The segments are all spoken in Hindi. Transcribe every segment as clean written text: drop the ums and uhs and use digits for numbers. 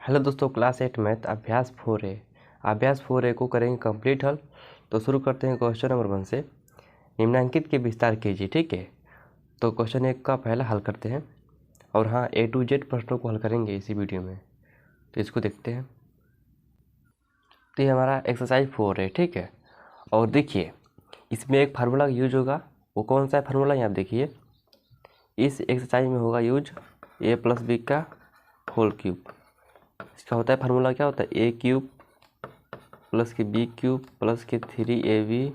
हेलो दोस्तों, क्लास 8 मैथ अभ्यास 4A। अभ्यास 4A को करेंगे कंप्लीट हल। तो शुरू करते हैं क्वेश्चन नंबर 1 से। निम्नलिखित के विस्तार कीजिए। ठीक है, तो क्वेश्चन 1 का पहला हल करते हैं और हाँ A to Z प्रश्नों को हल करेंगे इसी वीडियो में। तो इसको देखते हैं। तो ये हमारा एक्सरसाइज 4 है। ठीक है, और देखिए इसमें एक फार्मूला यूज होगा। वो कौन सा है फार्मूला, यहाँ देखिए। इस एक्सरसाइज में होगा यूज a + b का होल क्यूब। इसका होता है फार्मूला, क्या होता है a³ + के b³ + के 3ab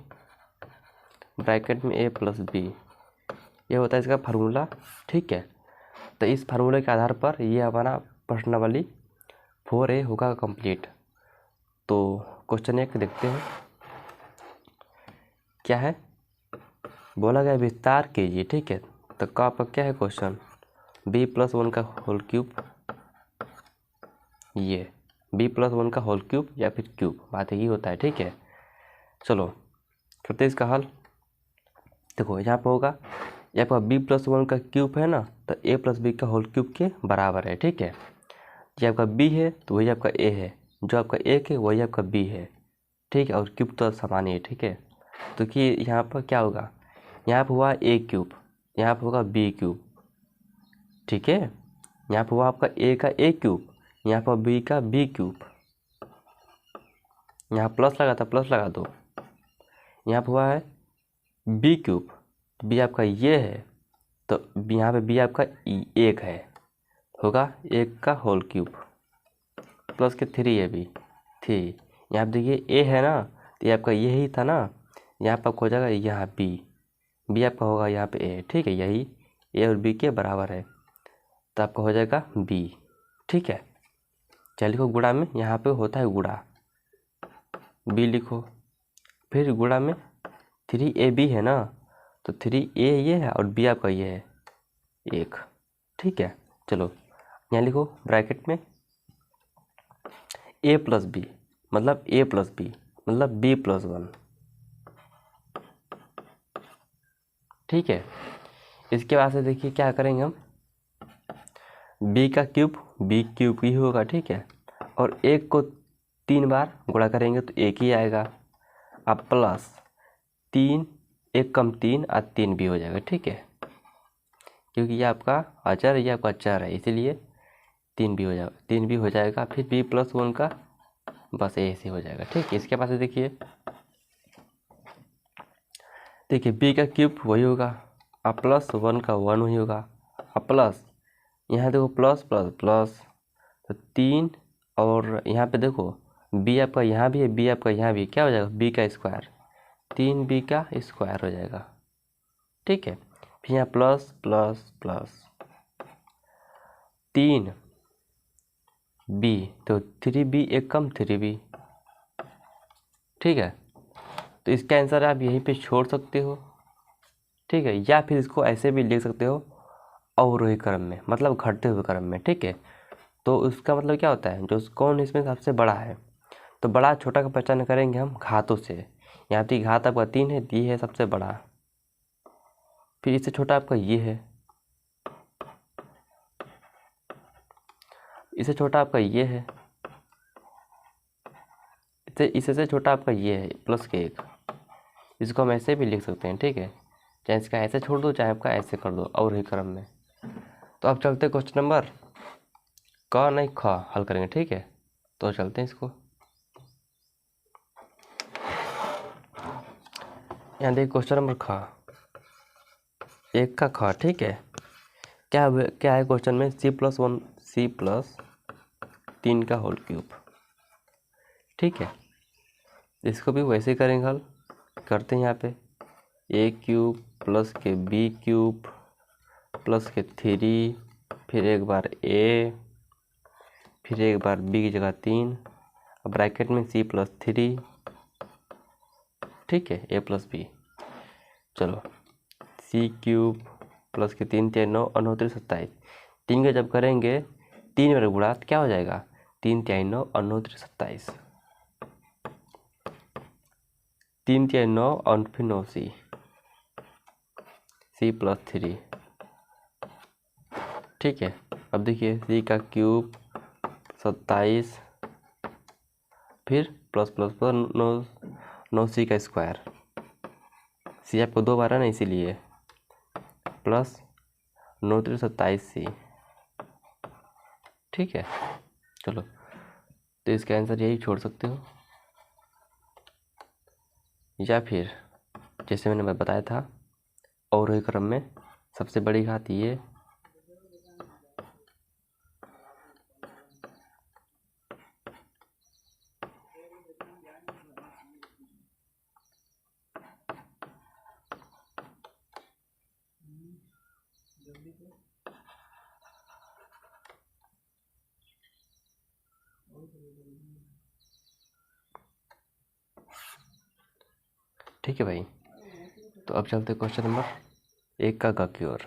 ब्रैकेट में a + b। ये होता है इसका फार्मूला। ठीक है, तो इस फार्मूले के आधार पर ये हमारा प्रश्नावली 4A होगा कंप्लीट। तो क्वेश्चन 1 देखते हैं क्या है। बोला गया विस्तार कीजिए। ठीक है, तो का आपका क्या है क्वेश्चन, b + 1 का होल क्यूब, ये b + 1 का होल क्यूब या फिर क्यूब, बात यही होता है। ठीक है, चलो करते हैं इसका हल। देखो यहाँ पर होगा, ये आपका b + 1 का क्यूब है ना, तो a + b का होल क्यूब के बराबर है। ठीक है, ये आपका b है तो वही आपका a है, जो आपका a है वही आपका b है। ठीक है, और क्यूब तो समान ही है। ठीक है, तो कि यहाँ पर क्या होगा, यहाँ पर हुआ a³, यहाँ पर होगा b³। ठीक है, यहाँ पर हुआ आपका a का a³, यहाँ पर b का b³। यहाँ प्लस लगा था, प्लस लगा दो। यहाँ पर हुआ है b³, b आपका ये है, तो यहाँ पे b आपका 1 है, होगा 1 का होल क्यूब प्लस के 3ab 3। यहाँ पे देखिए a है ना, तो ये आपका यही था ना, यहाँ पर आपको हो जाएगा यहाँ b आपका होगा यहाँ पे a। ठीक है, यही a और b के बराबर है, तो आपका हो जाएगा b। ठीक है, चलिए लिखो गुणा में, यहाँ पे होता है गुणा, b लिखो, फिर गुणा में 3ab है ना, तो 3a ये है और b आपका ये है 1। ठीक है, चलो यहाँ लिखो ब्रैकेट में a + b मतलब a + b मतलब b + 1। ठीक है, इसके बाद से देखिए क्या करेंगे हम, b का क्यूब b³ ही होगा। ठीक है, और 1 को 3 बार गुणा करेंगे तो 1 ही आएगा, अब प्लस 3 1 कम 3 और 3 भी हो जाएगा। ठीक है, क्योंकि ये आपका अचर है, ये आपका अचर है, इसीलिए 3 भी हो जाएगा, 3 भी हो जाएगा। फिर b + 1 का बस ऐसे हो जाएगा। ठीक है, इसके पास देखिए b का क्यूब वही होगा, अब + 1 का 1 वही होगा, अब प्लस यहाँ देखो प्लस प्लस प्लस, तो 3 और यहाँ पे देखो b आपका यहाँ भी है, b आपका यहाँ भी, क्या हो जाएगा b का स्क्वायर, 3b का स्क्वायर हो जाएगा। ठीक है, फिर यहाँ प्लस प्लस प्लस 3b, तो 3b 1 कम 3b। ठीक है, तो इसका आंसर आप यहीं पे छोड़ सकते हो। ठीक है, या फिर इसको ऐसे भी लिख सकते हो अवरोही क्रम में, मतलब घटते हुए क्रम में। ठीक है, तो उसका मतलब क्या होता है, जो कौन इसमें सबसे बड़ा है, तो बड़ा छोटा का पहचान करेंगे हम घातों से। यहाँ पे घात आपका 3 है, ये है सबसे बड़ा, फिर इससे छोटा आपका ये है, इससे छोटा आपका ये है, इससे छोटा आपका ये है प्लस के 1। इसको हम ऐसे भी लिख सकते हैं। ठीक है, चाहे इसका ऐसे छोड़ दो, चाहे आपका ऐसे कर दो अवरोही क्रम में। तो अब चलते क्वेश्चन नंबर क नहीं ख हल करेंगे। ठीक है, तो चलते हैं इसको। यहाँ देखिए क्वेश्चन नंबर ख, 1 का ख। ठीक है, क्या है क्वेश्चन में, c + 1 c + 3 का होल क्यूब। ठीक है, इसको भी वैसे ही करेंगे हल। करते हैं यहाँ पे a³ + के b³ + के 3, फिर एक बार a, फिर एक बार b की जगह 3, ब्रैकेट में c + 3। ठीक है, a + b। चलो c³ + के 3 3 9 और 9 3 27। 3 का जब करेंगे 3 बार गुणा तो क्या हो जाएगा, 3 3 9 और 9 3 27, 3 3 9 और फिर 9c + 3। ठीक है, अब देखिए c का क्यूब 27 फिर प्लस प्लस प्लस 9c का स्क्वायर, c आपको 2 बार है ना इसीलिए, प्लस 9 3 27c। ठीक है, चलो तो इसका आंसर यही छोड़ सकते हो, या फिर जैसे मैंने बताया था अवरोही क्रम में सबसे बड़ी घात ये, ठीक है भाई। तो अब चलते क्वेश्चन नंबर 1 का ग की ओर।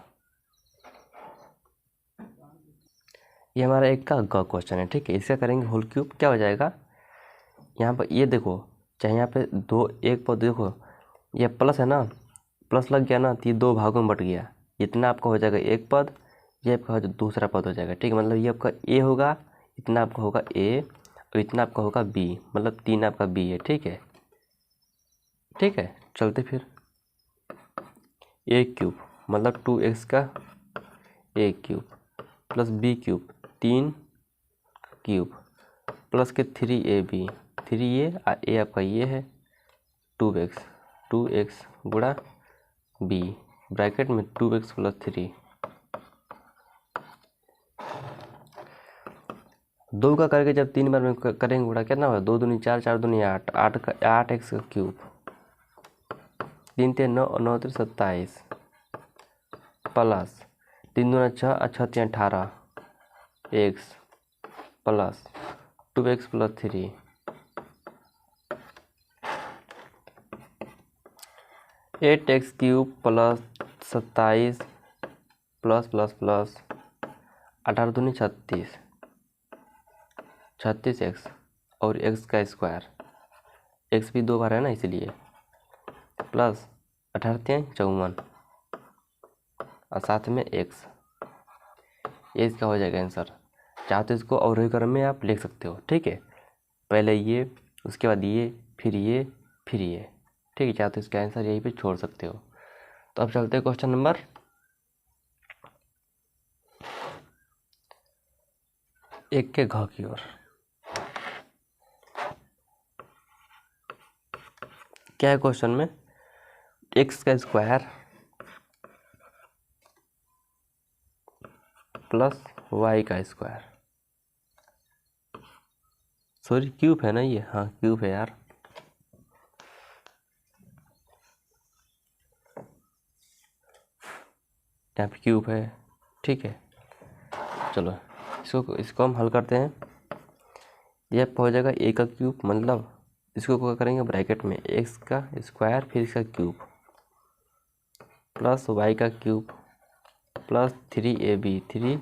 ये हमारा 1 का ग क्वेश्चन है, ठीक है। इसका करेंगे होल क्यूब, क्या हो जाएगा यहाँ पर, ये देखो चाहे यहाँ पे 2 1 पद देखो, ये प्लस है ना, प्लस लग गया ना तो ये 2 भागों में बट गया, इतना आपका हो जाएगा 1 पद, ये आपका दूसरा पद हो जाएगा, ठीक है। मतलब ये आपका ए होगा, इतना आपका होगा ए, और इतना आपका होगा बी, मतलब 3 आपका बी है, ठीक है। ठीक है, चलते फिर ए क्यूब मतलब 2x का A cube plus B cube 3 cube plus के 3ab 3a आपका ये है 2x गुणा b ब्रैकेट में 2x प्लस 3, 2 का करके जब 3 बार में करेंगे गुणा कितना होगा, 2 दूनी 4 4 दूनी 8 8x का क्यूब 3 3 9 9 3 27 प्लस 3 दूना 6 6 3 18 x plus 2x plus 3 8x cube plus 27 plus plus plus 18 दूनी 36 36x और x का स्क्वायर, x भी 2 बार है ना इसीलिए, प्लस 18 3 54 और साथ में x, ये इसका हो जाएगा आंसर। चाहे तो इसको अवरोही क्रम में आप लिख सकते हो, ठीक है। पहले ये, उसके बाद ये, फिर ये, फिर ये, ठीक है। चाहे तो इसका आंसर यहीं पे छोड़ सकते हो। तो अब चलते हैं क्वेश्चन नंबर 1 के घ की ओर। क्या है क्वेश्चन में, x का स्क्वायर प्लस y का स्क्वायर, सॉरी क्यूब है ना ये, हाँ क्यूब है यार, यहाँ पे क्यूब है, ठीक है। चलो इसको हम हल करते हैं। ये आपका हो जाएगा a का क्यूब, मतलब इसको क्या करेंगे ब्रैकेट में x का स्क्वायर फिर इसका क्यूब प्लस y का क्यूब प्लस 3ab 3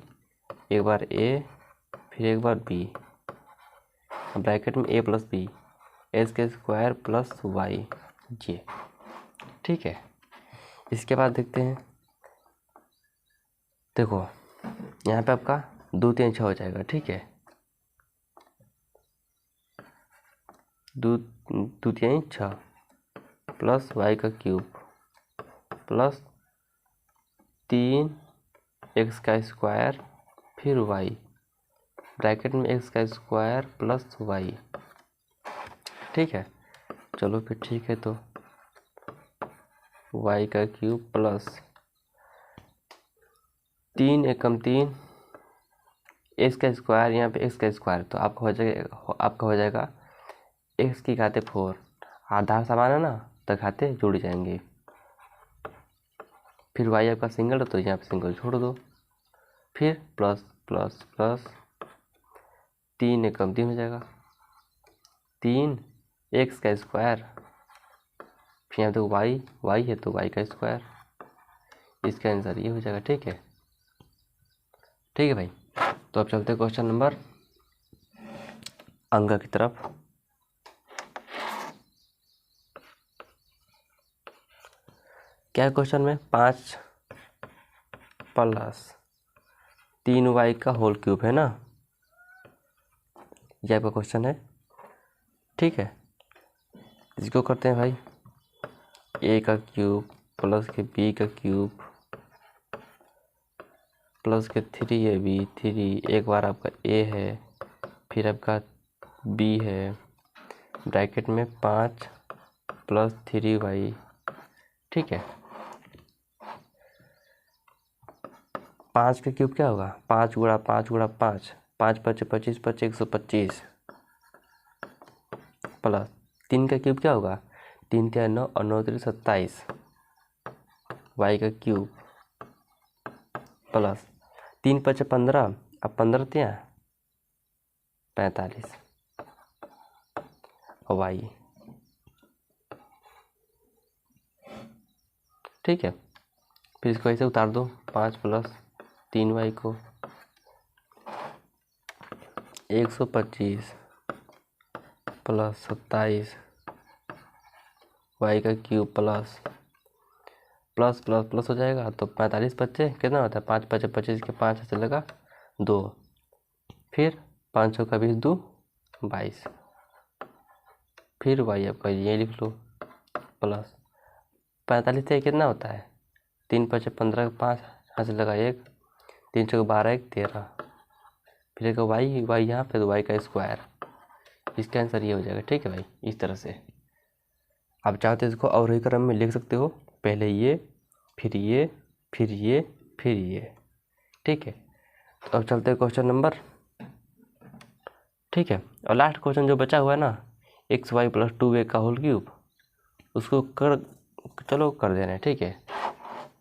एक बार a फिर एक बार b ब्रैकेट में a प्लस b s का स्क्वायर प्लस y ये, ठीक है। इसके बाद देखते हैं, देखो यहाँ पे आपका 2 3 6 हो जाएगा, ठीक है। 2 3 6 प्लस y का क्यूब प्लस 3 x का स्क्वायर फिर y ब्रैकेट में x का स्क्वायर प्लस y, ठीक है। चलो फिर ठीक है, तो y का क्यूब प्लस 3 एकम 3 x का स्क्वायर, यहाँ पे x का स्क्वायर तो आपका हो जाएगा x की घाते 4, आधार समान है ना तो घाते जुड़ जाएंगे, फिर y आपका सिंगल है तो यहाँ पे सिंगल छोड़ दो, फिर प्लस प्लस प्लस 3 एकम 3 हो जाएगा 3 x का स्क्वायर, फिर यहाँ तो y है तो y का स्क्वायर, इसका आंसर ये हो जाएगा, ठीक है। ठीक है भाई, तो अब चलते हैं क्वेश्चन नंबर अंग की तरफ। क्या है क्वेश्चन में, 5 प्लस 3y का होल क्यूब है ना, ये आपका क्वेश्चन है, ठीक है। इसको करते हैं भाई, ए का क्यूब प्लस के बी का क्यूब प्लस के 3ab 3, एक बार आपका ए है, फिर आपका बी है, ब्रैकेट में 5 प्लस 3y, ठीक है। 5 का क्यूब क्या होगा, 5 गुणा 5 गुणा 5, 5 5 25 25 125 प्लस 3 का क्यूब क्या होगा, 3 3 9 और 9 3 27 y का क्यूब प्लस 3 5 15, अब 15 3 45 और y, ठीक है। फिर इसको ऐसे उतार दो, 5 प्लस 3y को 125 प्लस 27 y का cube plus plus plus plus हो जाएगा तो 45 बच्चे कितना होता है, 5 5 25 के 5 चलेगा 2, फिर 5 का 20 2 22, फिर y आपका ये लिख लो प्लस 45 से कितना होता है, 3 5 15 5 यहाँ से लगा 1, 3 6 12 1 13, फिर एक y यहाँ पे तो y का स्क्वायर, इसका आंसर ये हो जाएगा, ठीक है भाई। इस तरह से आप चाहते इसको अवरोही क्रम में लिख सकते हो, पहले ये फिर ये फिर ये फिर ये, ठीक है। तो अब चलते हैं क्वेश्चन नंबर, ठीक है। और लास्ट क्वेश्चन जो बचा हुआ है ना, xy प्लस 2a का होल क्यूब, उसको चलो कर देना है, ठीक है।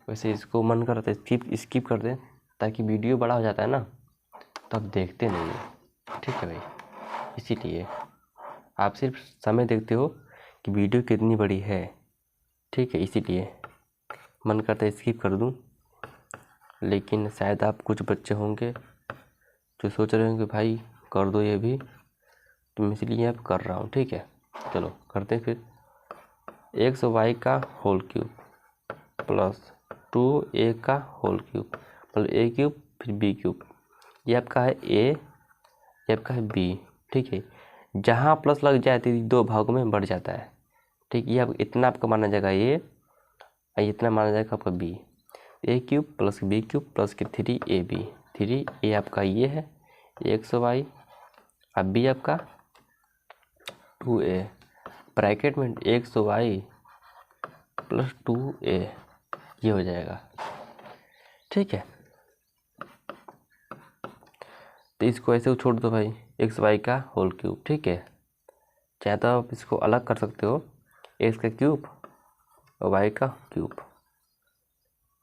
वैसे इसको मन करते स्किप कर दें, ताकि वीडियो बड़ा हो जाता है ना तो आप देखते नहीं है, ठीक है भाई। इसीलिए आप सिर्फ समय देखते हो कि वीडियो कितनी बड़ी है, ठीक है। इसीलिए मन करता है स्किप कर दूं, लेकिन शायद आप कुछ बच्चे होंगे जो सोच रहे होंगे भाई कर दो ये भी, तो इसलिए अब कर रहा हूँ, ठीक है। चलो करते हैं फिर, xy का होल क्यूब प्लस 2a का whole cube plus a cube फिर b क्यूब, ये आपका है a, ये आपका है b, ठीक है। जहाँ प्लस लग जाए तो 2 भागों में बढ़ जाता है, ठीक। ये आप इतना आपका माना जाएगा ये, इतना माना जाएगा आपका b, a cube plus b cube plus के 3ab, 3a आपका ये है xy, अब b आपका 2a, ब्रैकेट में xy प्लस 2a, ये हो जाएगा, ठीक है। तो इसको ऐसे छोड़ दो भाई, xy का होल क्यूब, ठीक है। चाहे तो आप इसको अलग कर सकते हो, x का क्यूब और y का क्यूब,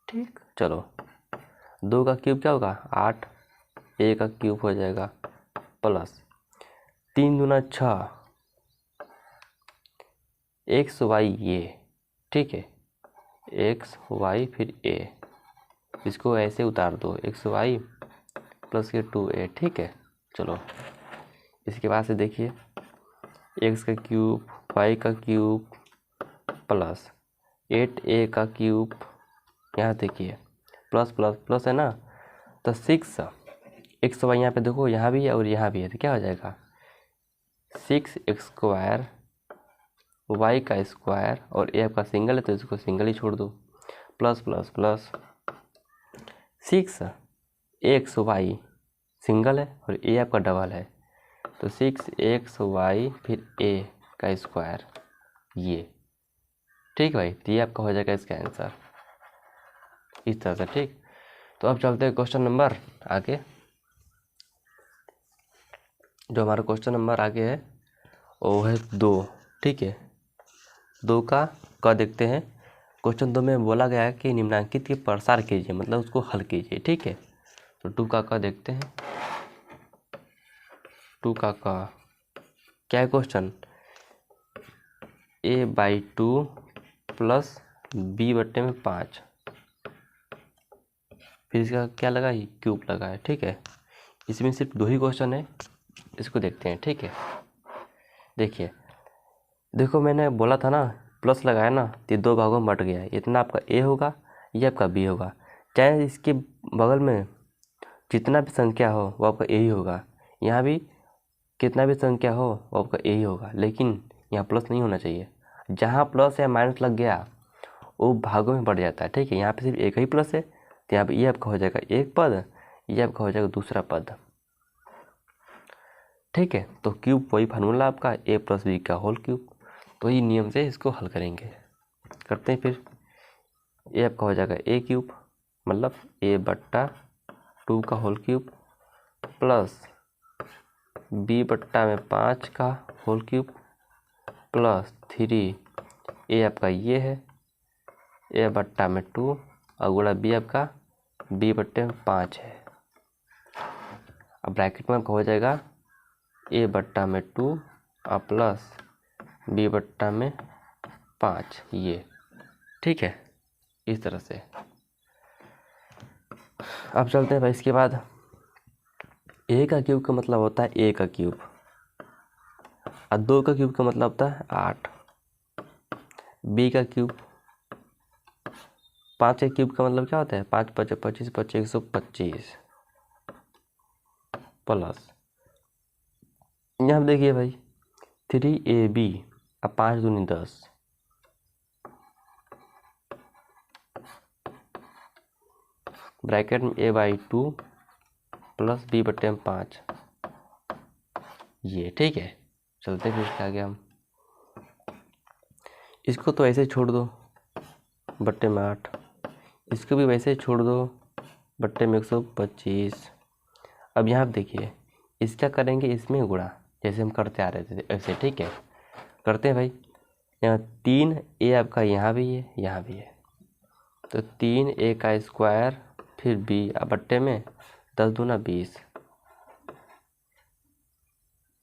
ठीक। चलो 2 का क्यूब क्या होगा 8, a का क्यूब हो जाएगा प्लस 3 दूना 6 xy ये, ठीक है, xy फिर a, इसको ऐसे उतार दो xy प्लस के 2a, ठीक है। चलो इसके बाद से देखिए, x का क्यूब y का क्यूब प्लस 8a का क्यूब, यहाँ देखिए प्लस प्लस प्लस है ना, तो 6 xy यहाँ पे देखो, यहाँ भी है और यहाँ भी है, तो क्या हो जाएगा 6x स्क्वायर y का स्क्वायर, और a आपका सिंगल है तो इसको सिंगल ही छोड़ दो, plus plus plus 6xy single है और a आपका डबल है, तो 6xy फिर a का स्क्वायर, ये, ठीक भाई। तो ये आपका हो जाएगा इसका आंसर, इस तरह से, ठीक। तो अब चलते हैं क्वेश्चन नंबर आगे। जो हमारा क्वेश्चन नंबर आगे है वो है 2, ठीक है। 2 का देखते हैं। क्वेश्चन 2 में बोला गया है कि निम्नांकित के प्रसार कीजिए, मतलब उसको हल कीजिए, ठीक है। तो 2 का देखते हैं। 2 का क्या है क्वेश्चन, a/2 प्लस b/5, फिर इसका क्या लगा है क्यूब लगा है, ठीक है। इसमें सिर्फ 2 ही क्वेश्चन है, इसको देखते हैं, ठीक है। देखिए देखो मैंने बोला था ना प्लस लगाया ना तो 2 भागों में बट गया है, इतना आपका a होगा, ये आपका b होगा, चाहे इसके बगल में जितना भी संख्या हो वो आपका a ही होगा। यहाँ भी कितना भी संख्या हो वो आपका ए ही होगा, लेकिन यहाँ प्लस नहीं होना चाहिए। जहाँ प्लस या माइनस लग गया वो भागों में बढ़ जाता है, ठीक है। यहाँ पे सिर्फ एक ही प्लस है तो यहाँ पे ये आपका हो जाएगा एक पद, ये आपका हो जाएगा दूसरा पद, ठीक है। तो क्यूब वही फार्मूला आपका ए प्लस बी का होल क्यूब, तो ये नियम से इसको हल करेंगे। करते हैं फिर। ए आपका हो जाएगा ए क्यूब मतलब ए बट्टा 2 का होल क्यूब प्लस बी बट्टा में 5 का होल क्यूब प्लस 3 ए आपका ये है ए बट्टा में 2 और गुणा बी आपका बी बट्टे में 5 है। अब ब्रैकेट में आपका हो जाएगा ए बट्टा में 2 और प्लस बी बट्टा में 5 ये, ठीक है। इस तरह से अब चलते हैं भाई। इसके बाद ए का क्यूब का मतलब होता है ए का क्यूब और 2 का क्यूब का मतलब होता है 8। बी का क्यूब 5 के क्यूब का मतलब क्या होता है 5 × 5 = 25 × 5 = 125 प्लस यहाँ देखिए भाई 3ab अब 5 दूनी 10 ब्रैकेट में a/2 प्लस b बट्टे में 5 ये, ठीक है। चलते फिर इसके आगे हम इसको तो ऐसे ही छोड़ दो बट्टे में 8, इसको भी वैसे ही छोड़ दो बट्टे में 125। अब यहाँ देखिए इसका करेंगे इसमें गुणा जैसे हम करते आ रहे थे ऐसे, ठीक है। करते हैं भाई। यहाँ 3a आपका यहाँ भी है यहाँ भी है तो 3a का स्क्वायर फिर b बट्टे में 10 दूना 20,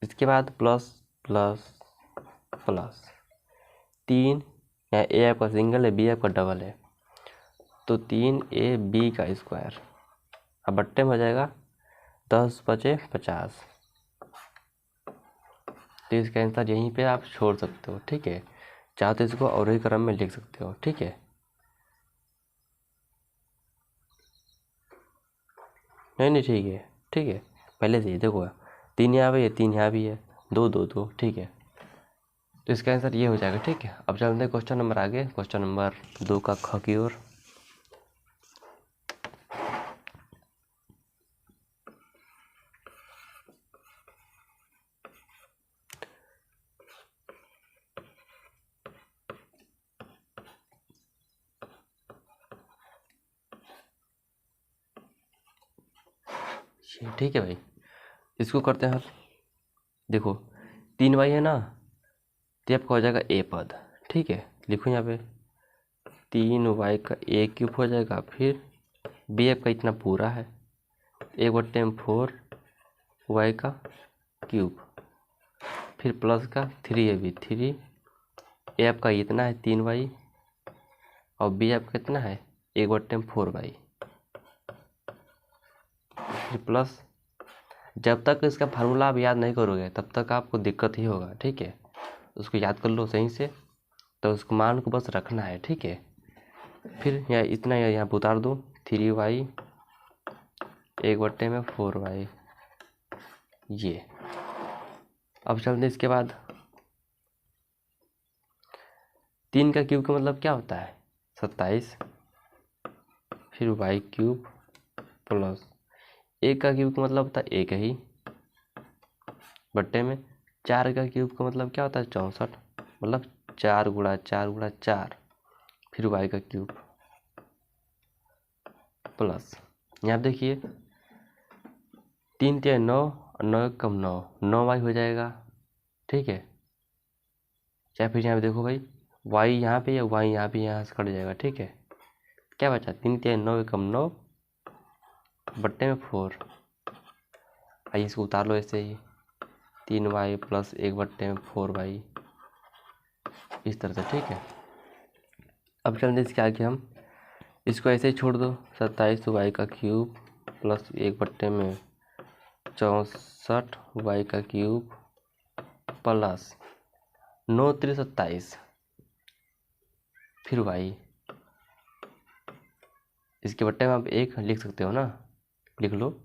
इसके बाद प्लस प्लस प्लस 3 यहाँ a आपका सिंगल है b आपका डबल है तो 3ab का स्क्वायर अब बट्टे में हो जाएगा 10 × 5 = 50। तो इसका आंसर यहीं पे आप छोड़ सकते हो, ठीक है। चाहे तो इसको और ही क्रम में लिख सकते हो, ठीक है। नहीं ठीक है, ठीक है। पहले से ही देखो 3 यहाँ भी है 3 यहाँ भी है 2 2 2, ठीक है। तो इसका आंसर ये हो जाएगा, ठीक है। अब चलते हैं क्वेश्चन नंबर आगे, क्वेश्चन नंबर 2 का ख की ओर। ठीक है भाई, इसको करते हैं हल। देखो 3y है ना तो आपका हो जाएगा ए पद, ठीक है। लिखो यहाँ पे 3y का ए क्यूब हो जाएगा फिर बी आपका इतना पूरा है 1/4y का क्यूब फिर प्लस का 3ab 3 ए आपका इतना है 3y और बी आपका कितना है 1/4y फिर प्लस। जब तक इसका फार्मूला आप याद नहीं करोगे तब तक आपको दिक्कत ही होगा, ठीक है। उसको याद कर लो सही से, तो उसको मान को बस रखना है, ठीक है। फिर यहाँ इतना यहाँ पर उतार दो 3y 1/4y ये। अब चलते इसके बाद 3 का क्यूब का मतलब क्या होता है 27 फिर y क्यूब प्लस 1 का क्यूब का मतलब होता है 1 ही बट्टे में 4 का क्यूब का मतलब क्या होता है 64 मतलब 4 × 4 × 4 फिर y का क्यूब प्लस यहाँ देखिए 3 × 9 और 9 × 9 9y हो जाएगा, ठीक है। चाहे फिर यहाँ पे देखो भाई y यहाँ पे या y यहाँ पे यहाँ से कट जाएगा, ठीक है। क्या बचा 3 × 9 = 9 बट्टे में 4। आइए इसको उतार लो ऐसे ही 3y प्लस 1/4y इस तरह से, ठीक है। अब चलते इसके आगे हम इसको ऐसे ही छोड़ दो 27 y का क्यूब प्लस 1/64 y का क्यूब प्लस 9 × 3 = 27 फिर y इसके बट्टे में आप 1 लिख सकते हो ना, लिख लो।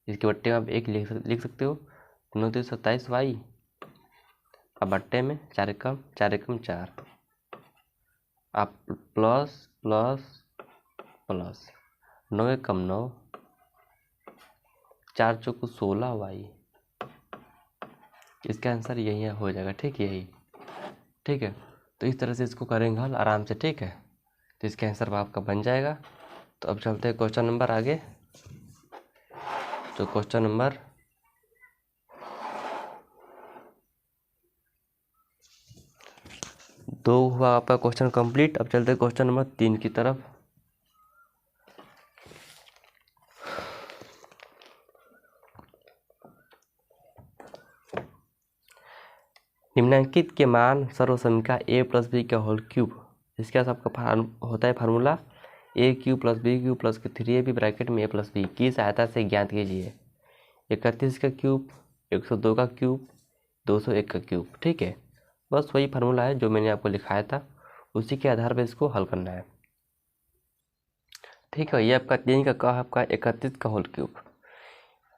इसके बट्टे में आप 1 लिख सकते हो 9×27y, अब बट्टे में 4 एकम 4, अब प्लस प्लस प्लस 9 एकम 9, 4 चौको 16y। इसका आंसर यही हो जाएगा, ठीक यही, ठीक है। तो इस तरह से इसको करेंगे हल आराम से, ठीक है। तो इसका आंसर आपका बन जाएगा। तो अब चलते हैं क्वेश्चन नंबर आगे। तो क्वेश्चन नंबर 2 हुआ आपका क्वेश्चन कंप्लीट। अब चलते हैं क्वेश्चन नंबर 3 की तरफ। निम्नलिखित के मान सर्वसमीका a + b का होल क्यूब, इसके साथ आपका होता है formula a³ + b³ + 3ab bracket में a + b की सहायता से ज्ञात कीजिए 31 का क्यूब, 102 का क्यूब, 201 का क्यूब, ठीक है। बस वही फार्मूला है जो मैंने आपको लिखाया था, उसी के आधार पर इसको हल करना है, ठीक है। ये आपका 3 का आपका 31 का होल क्यूब,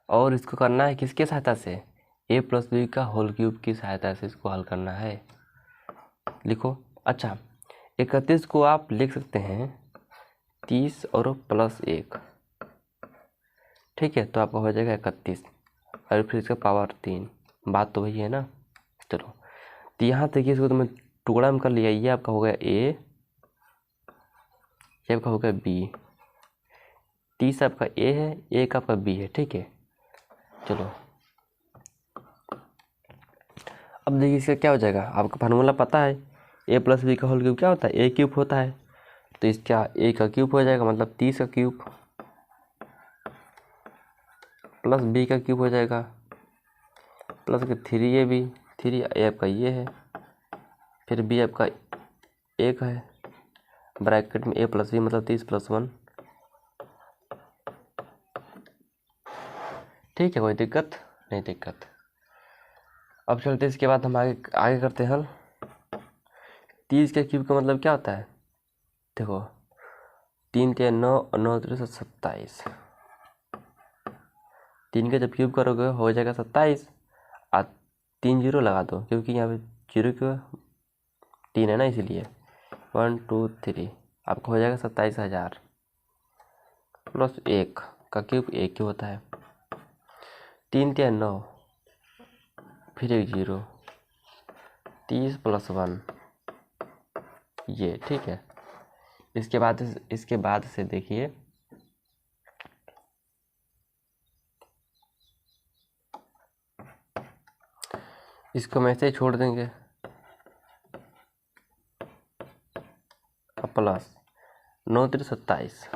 और इसको करना है किसके सहायता से, a + b का होल क्यूब की सहायता से इसको हल करना है। लिखो। अच्छा, 31 को आप लिख सकते हैं 30 और +1, ठीक है। तो आपका हो जाएगा 31 और फिर इसका पावर 3, बात तो वही है ना। चलो, तो यहाँ देखिए, इसको तो मैं टुकड़ा में कर लिया। ये आपका हो गया a, ये आपका हो गया b, 30 आपका a है, 1 आपका b है, ठीक है। चलो, अब देखिए इसका क्या हो जाएगा, आपका फार्मूला पता है a + b का होल क्यूब क्या होता है, a³ होता है। तो इसका a का क्यूब हो जाएगा, मतलब 30 का क्यूब प्लस b का क्यूब हो जाएगा प्लस के 3ab, 3 आपका ये है, फिर b आपका 1 है, ब्रैकेट में a + b मतलब 30 + 1, ठीक है। कोई दिक्कत नहीं, दिक्कत। अब चलते इसके बाद हम आगे करते हैं हल। 30 के क्यूब का मतलब क्या होता है, देखो 3 × 9 और 9 × 27, 3 का जब क्यूब करोगे हो जाएगा 27, और 3 0 लगा दो क्योंकि यहाँ पे 0 क्यों 3 है ना, इसीलिए 1 2 3 आपको हो जाएगा 27,000 प्लस 1 का क्यूब 1 ही होता है, 3 × 9 फिर 1 0, 30 + 1 ये, ठीक है। इसके बाद से देखिए, इसको हम ऐसे ही छोड़ देंगे, अब प्लस 9 × 27,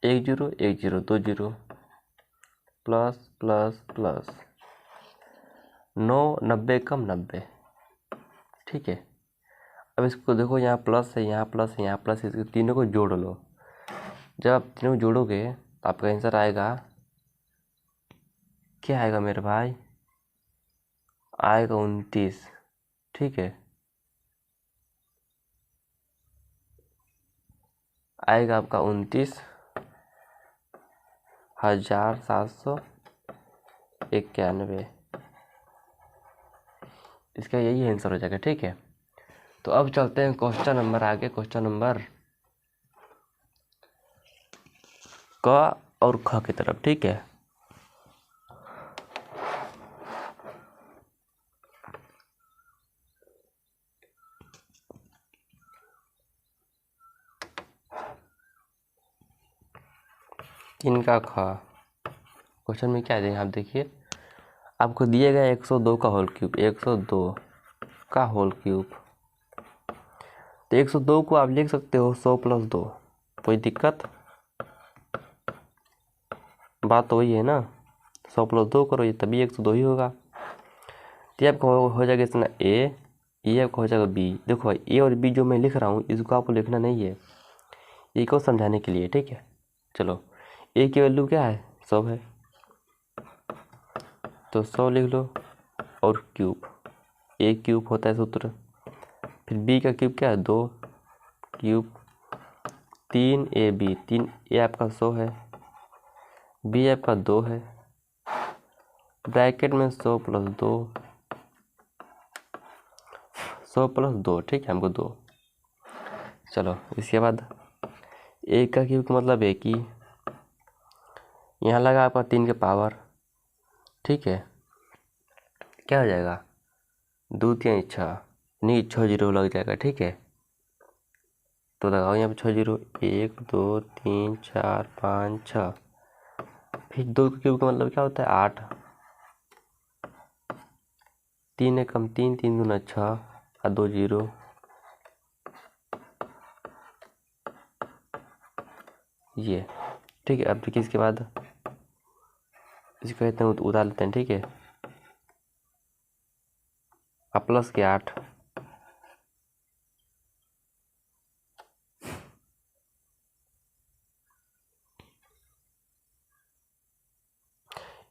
1 0 1 0 2 0 प्लस प्लस प्लस 9 90 कम 90, ठीक है। अब इसको देखो, यहाँ प्लस है, यहाँ प्लस है, यहाँ प्लस है, इसको तीनों को जोड़ लो। जब आप तीनों को जोड़ोगे तो आपका आंसर आएगा, क्या आएगा मेरे भाई, आएगा 29, ठीक है। आएगा आपका 29,791, इसका यही आंसर हो जाएगा, ठीक है। तो अब चलते हैं क्वेश्चन नंबर आगे, क्वेश्चन नंबर क और ख की तरफ, ठीक है। इनका ख क्वेश्चन में क्या है, आप देखिए, आपको दिए गया 102 का होल क्यूब, 102 का होल क्यूब। तो 102 को आप लिख सकते हो 100 + 2, कोई दिक्कत, बात तो वही है ना। 100 + 2 करो, ये तभी 102 ही होगा। तो ये आपका हो जाएगा इसमें a, ये आपका हो जाएगा b। देखो भाई, a और b जो मैं लिख रहा हूँ इसको आपको लिखना नहीं है, ये को समझाने के लिए, ठीक है। चलो, a की वैल्यू क्या है, 100 है, तो 100 लिख लो, और क्यूब, a³ होता है सूत्र। फिर b का क्यूब क्या है, 2 क्यूब 3ab, 3 a आपका 100 है, b आपका 2 है, ब्रैकेट में 100 प्लस 2, 100 प्लस 2, ठीक है, हमको 2। चलो इसके बाद एक का क्यूब का मतलब एक ही, यहाँ लगा आपका 3 के पावर, ठीक है, क्या हो जाएगा 2 3 6, नहीं 6 जीरो लग जाएगा, ठीक है। तो लगाओ यहाँ पे 6 जीरो, 1 2 3 4 5 6, फिर 2 का क्यूब का मतलब क्या होता है 8, 3 एकम 3, 3 दूना 6 और 2 जीरो, ये ठीक है। अब देखिए इसके बाद इसको कहते हैं उतार लेते हैं, ठीक है। अब प्लस के 8,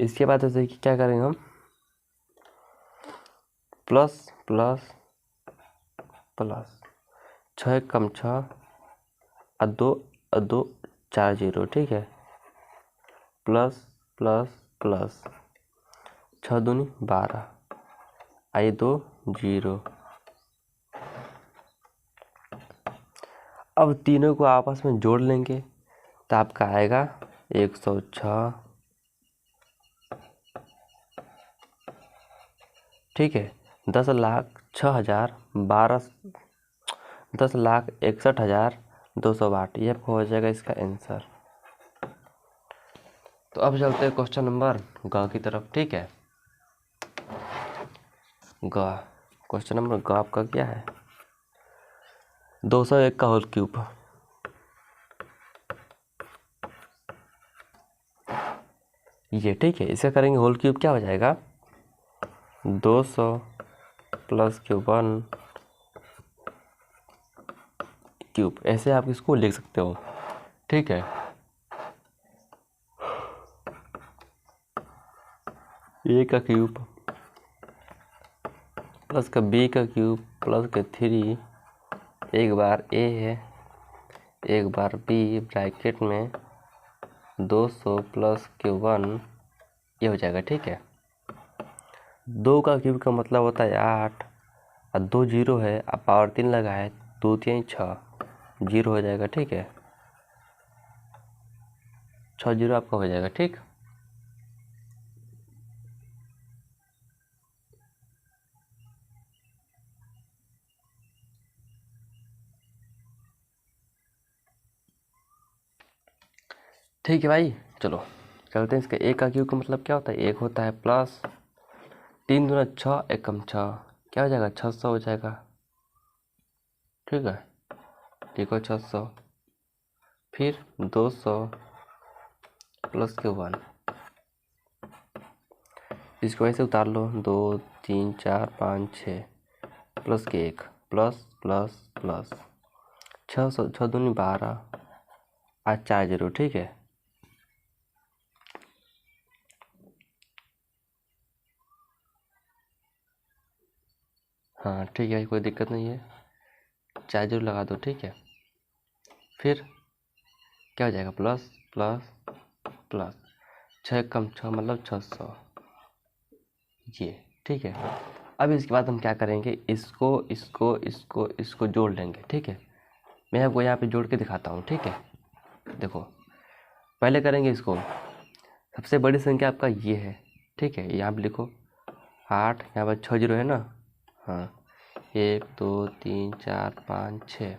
इसके बाद जैसे कि क्या करेंगे हम, प्लस प्लस प्लस 6 एकम 6 और 2 4 जीरो, ठीक है, प्लस प्लस प्लस 6 दूनी 12, आई 2 जीरो। अब तीनों को आपस में जोड़ लेंगे तो आपका आएगा 106, ठीक है। 10,61,208, ये हो जाएगा इसका आंसर। तो अब चलते हैं क्वेश्चन नंबर ग की तरफ, ठीक है। ग क्वेश्चन नंबर ग आपका क्या है, 201 का होल क्यूब, ये ठीक है। इसका करेंगे होल क्यूब, क्या हो जाएगा 200 प्लस क्यूब 1 क्यूब, ऐसे आप इसको लिख सकते हो, ठीक है। ए का क्यूब प्लस का बी का क्यूब प्लस का 3, एक बार ए है एक बार बी, ब्रैकेट में 200 प्लस क्यूब 1, ये हो जाएगा, ठीक है। 2 का क्यूब का मतलब होता है 8 और 2 जीरो है, अब पावर 3 लगा है, 2 3 6 जीरो हो जाएगा, ठीक है, 6 जीरो आपका हो जाएगा, ठीक। ठीक है भाई, चलो चलते हैं। इसका एक का क्यूब का मतलब क्या होता है, एक होता है प्लस 3 दूना 6 एकम 6, क्या हो जाएगा 600 हो जाएगा, ठीक है, लिखो 600, फिर 200 प्लस के 1, इसको ऐसे उतार लो, 2 3 4 5 6 प्लस के 1 प्लस प्लस प्लस 600, 6 दूनी 12 आज 4 जीरो, ठीक है। हाँ ठीक है, कोई दिक्कत नहीं है, 4 जीरो लगा दो, ठीक है। फिर क्या हो जाएगा प्लस प्लस प्लस 6 कम 6 मतलब 600, ये ठीक है। अब इसके बाद हम क्या करेंगे, इसको इसको इसको इसको जोड़ लेंगे, ठीक है। मैं आपको यहाँ पे जोड़ के दिखाता हूँ, ठीक है। देखो पहले करेंगे इसको, सबसे बड़ी संख्या आपका ये है, ठीक है, यहाँ पे लिखो 8, यहाँ पर 6 जीरो है ना, हाँ 1 2 3 4 5 6,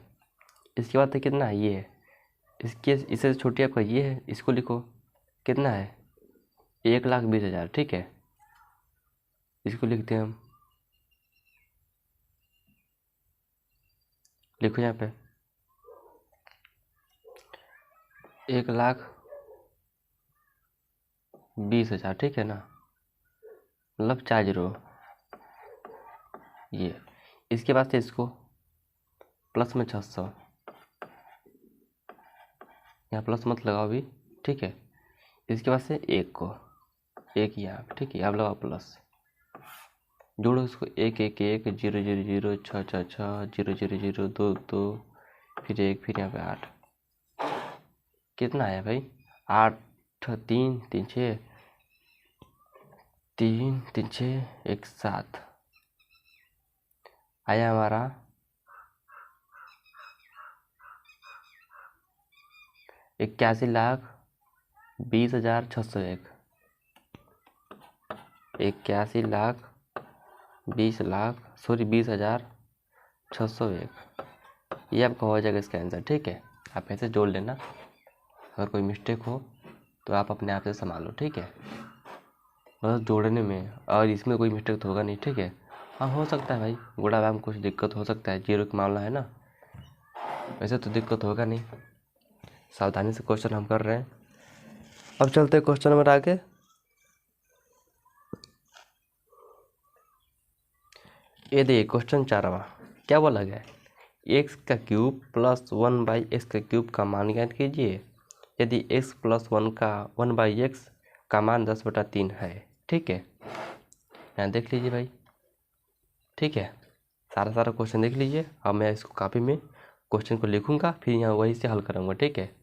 इसके बाद तो कितना है ये है, इसके इससे छोटी आपका ये है, इसको लिखो कितना है 1,20,000, ठीक है। इसको लिखते हैं हम, लिखो यहाँ पे 1,20,000, ठीक है ना, मतलब 4 जीरो, ये। इसके बाद से इसको प्लस में 600, यहाँ प्लस मत लगाओ अभी, ठीक है। इसके बाद से एक को एक यहाँ पे, ठीक है, आप लगाओ प्लस, जोड़ो इसको 1 1 1 0 0 0 6 6 6 0 0 0 2 2, फिर 1, फिर यहाँ पे 8, कितना आया भाई 8 3 3 6 3 3 6 1 7 आया हमारा 81,20,601। 81,20,601 ये आपका हो जाएगा इसका आंसर। ठीक है, आप ऐसे जोड़ लेना, अगर कोई मिस्टेक हो तो आप अपने आप से संभालो। ठीक है, बस जोड़ने में और इसमें कोई मिस्टेक तो होगा नहीं। ठीक है, हाँ हो सकता है भाई गुणा भाग में कुछ दिक्कत हो सकता है, जीरो का मामला है ना, वैसे तो दिक्कत होगा नहीं। सावधानी से क्वेश्चन हम कर रहे हैं। अब चलते हैं क्वेश्चन नंबर आगे। ये देखिए क्वेश्चन 4वां क्या बोला गया है, एक्स का क्यूब प्लस 1/x का क्यूब का मान ज्ञात कीजिए यदि x प्लस 1/x का मान 10/3 है। ठीक है, यहाँ देख लीजिए भाई। ठीक है, सारा क्वेश्चन देख लीजिए। अब मैं इसको कॉपी में क्वेश्चन को लिखूंगा, फिर यहाँ वही से हल करूँगा। ठीक है,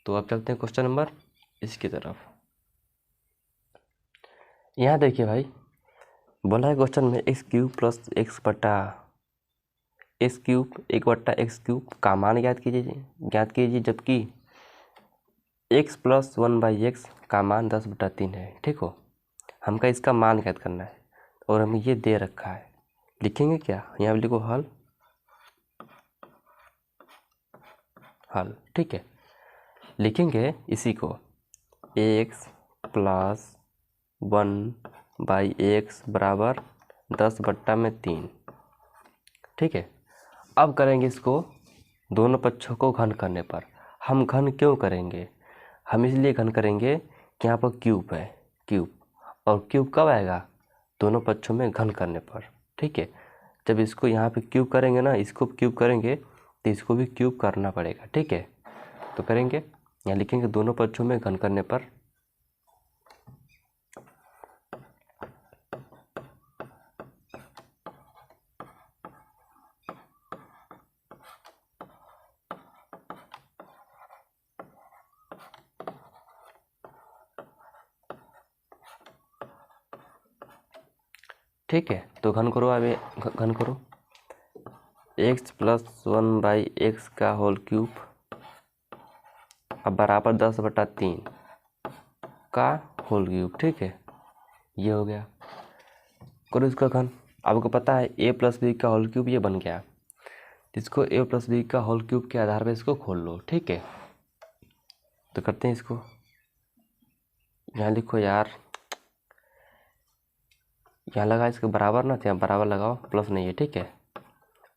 तो अब चलते हैं क्वेश्चन नंबर इसकी तरफ। यहाँ देखिए भाई, बोला है क्वेश्चन में एक्स क्यूब प्लस एक्स बटा एक्स क्यूब 1/x क्यूब का मान ज्ञात कीजिए जबकि x प्लस 1/x का मान 10/3 है। ठीक हो, हमका इसका मान ज्ञात करना है और हमें ये दे रखा है। लिखेंगे क्या, यहाँ लिखो हल। ठीक है, लिखेंगे इसी को x प्लस 1/x बराबर 10/3। ठीक है, अब करेंगे इसको दोनों पक्षों को घन करने पर। हम घन क्यों करेंगे, हम इसलिए घन करेंगे कि यहाँ पर क्यूब है, और क्यूब कब आएगा, दोनों पक्षों में घन करने पर। ठीक है, जब इसको यहाँ पे क्यूब करेंगे ना, इसको क्यूब करेंगे तो इसको भी क्यूब करना पड़ेगा। ठीक है, तो करेंगे, यहाँ लिखेंगे दोनों पक्षों में घन करने पर। ठीक है, तो घन करो, अब घन करो x प्लस 1/x का होल क्यूब अब बराबर 10/3 का होल क्यूब। ठीक है, ये हो गया। करो इसका घन। आपको पता है a प्लस बी का होल क्यूब ये बन गया, इसको a प्लस बी का होल क्यूब के आधार पर इसको खोल लो। ठीक है, तो करते हैं इसको। यहाँ लिखो यार, यहाँ लगा इसके बराबर ना, तो यहाँ बराबर लगाओ, प्लस नहीं है। ठीक है,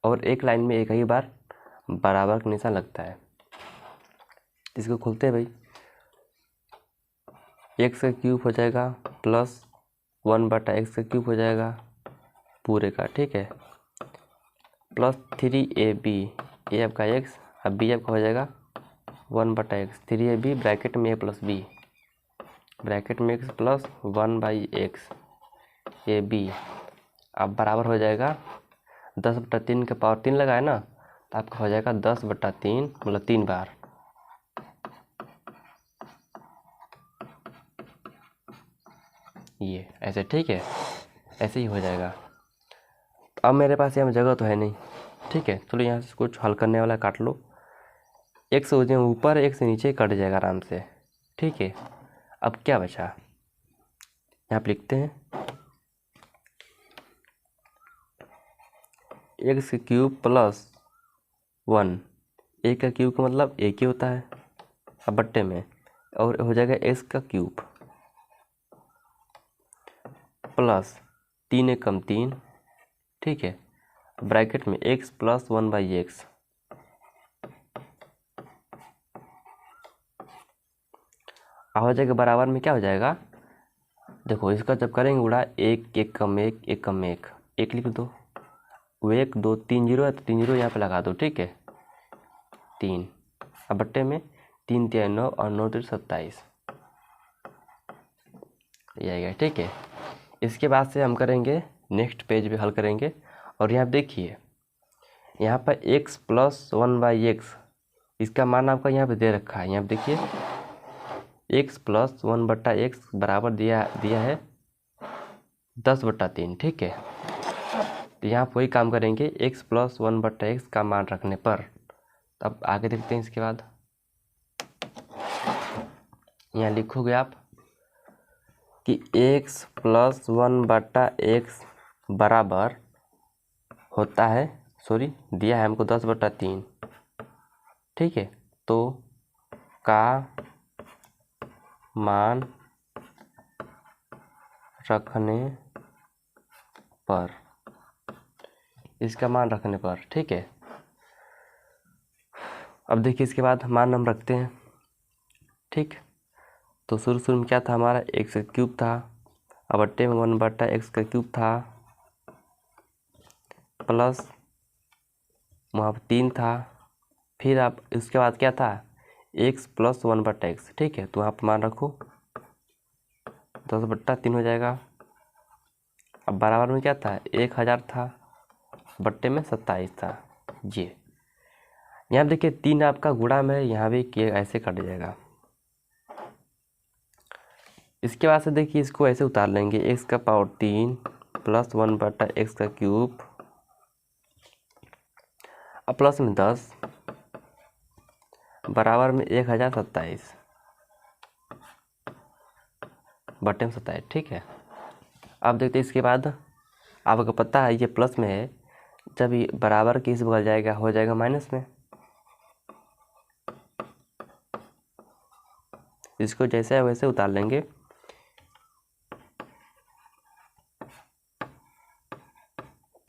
और एक लाइन में एक ही बार बराबर का निशान लगता है। इसको खोलते हैं भाई, x का क्यूब हो जाएगा प्लस 1/x का क्यूब हो जाएगा पूरे का। ठीक है, प्लस 3ab, ए आपका x, अब b आपका हो जाएगा 1/x, 3ab ब्रैकेट में a प्लस b, ब्रैकेट में x plus 1/x A B. अब बराबर हो जाएगा 10/3 के पावर 3 लगा है ना, तो आपका हो जाएगा 10/3, मतलब 3 बार। ये ऐसे, ठीक है, ऐसे ही हो जाएगा। तो अब मेरे पास यहाँ जगह तो है नहीं। ठीक है, चलो यहाँ से कुछ हल करने वाला काट लो। एक से ऊपर एक से नीचे कट जाएगा आराम से। ठीक है, अब क्या बचा, यहाँ पे लिखते हैं एक्स क्यूब प्लस 1, ए का क्यूब का मतलब एक ही होता है अब बट्टे में, और हो जाएगा एक्स का क्यूब प्लस 3 एकम 3। ठीक है, ब्रैकेट में x प्लस 1/x, हो जाएगा बराबर में क्या हो जाएगा, देखो इसका जब करेंगे गुणा, 1 1 कम 1 1 कम 1, 1 लिख दो, वो 1 2 3 0 है तो 3 0 यहाँ पे लगा दो। ठीक है, 3, अब बट्टे में 3 3 9 और 9 3 27 ये आएगा। ठीक है, इसके बाद से हम करेंगे नेक्स्ट पेज पे हल करेंगे। और यहाँ देखिए, यहाँ पर x प्लस 1/x, इसका मान आपका यहाँ पे दे रखा है। यहाँ पे देखिए x प्लस 1/x बराबर दिया है 10/3, ठीक है। तो यहाँ वही काम करेंगे x + 1/x का मान रखने पर। अब आगे देखते हैं इसके बाद। यहाँ लिखोगे आप कि x + 1/x बराबर होता है, सॉरी दिया है हमको 10/3, ठीक है। तो का मान रखने पर, इसका मान रखने पर, ठीक है। अब देखिए इसके बाद मान हम रखते हैं, ठीक। तो शुरू में क्या था हमारा, x³ था, अब बट्टे में 1/x³ था, प्लस वहाँ पर 3 था, फिर आप इसके बाद क्या था, x + 1/x, ठीक है। तो वहाँ पर मान रखो 10/3 हो जाएगा। अब बराबर में क्या था, 1000 था, बट्टे में 27 था। ये यहाँ देखिए 3 आपका गुणा में यहाँ भी किए, ऐसे कट जाएगा। इसके बाद से देखिए इसको ऐसे उतार लेंगे, x³ + 1/x³ अब प्लस में 10 बराबर में 1027 बटे में 27, ठीक है। अब देखते हैं इसके बाद, आपको पता है ये प्लस में है, जब ये बराबर के इस बगल जाएगा हो जाएगा माइनस में। इसको जैसे है वैसे उतार लेंगे।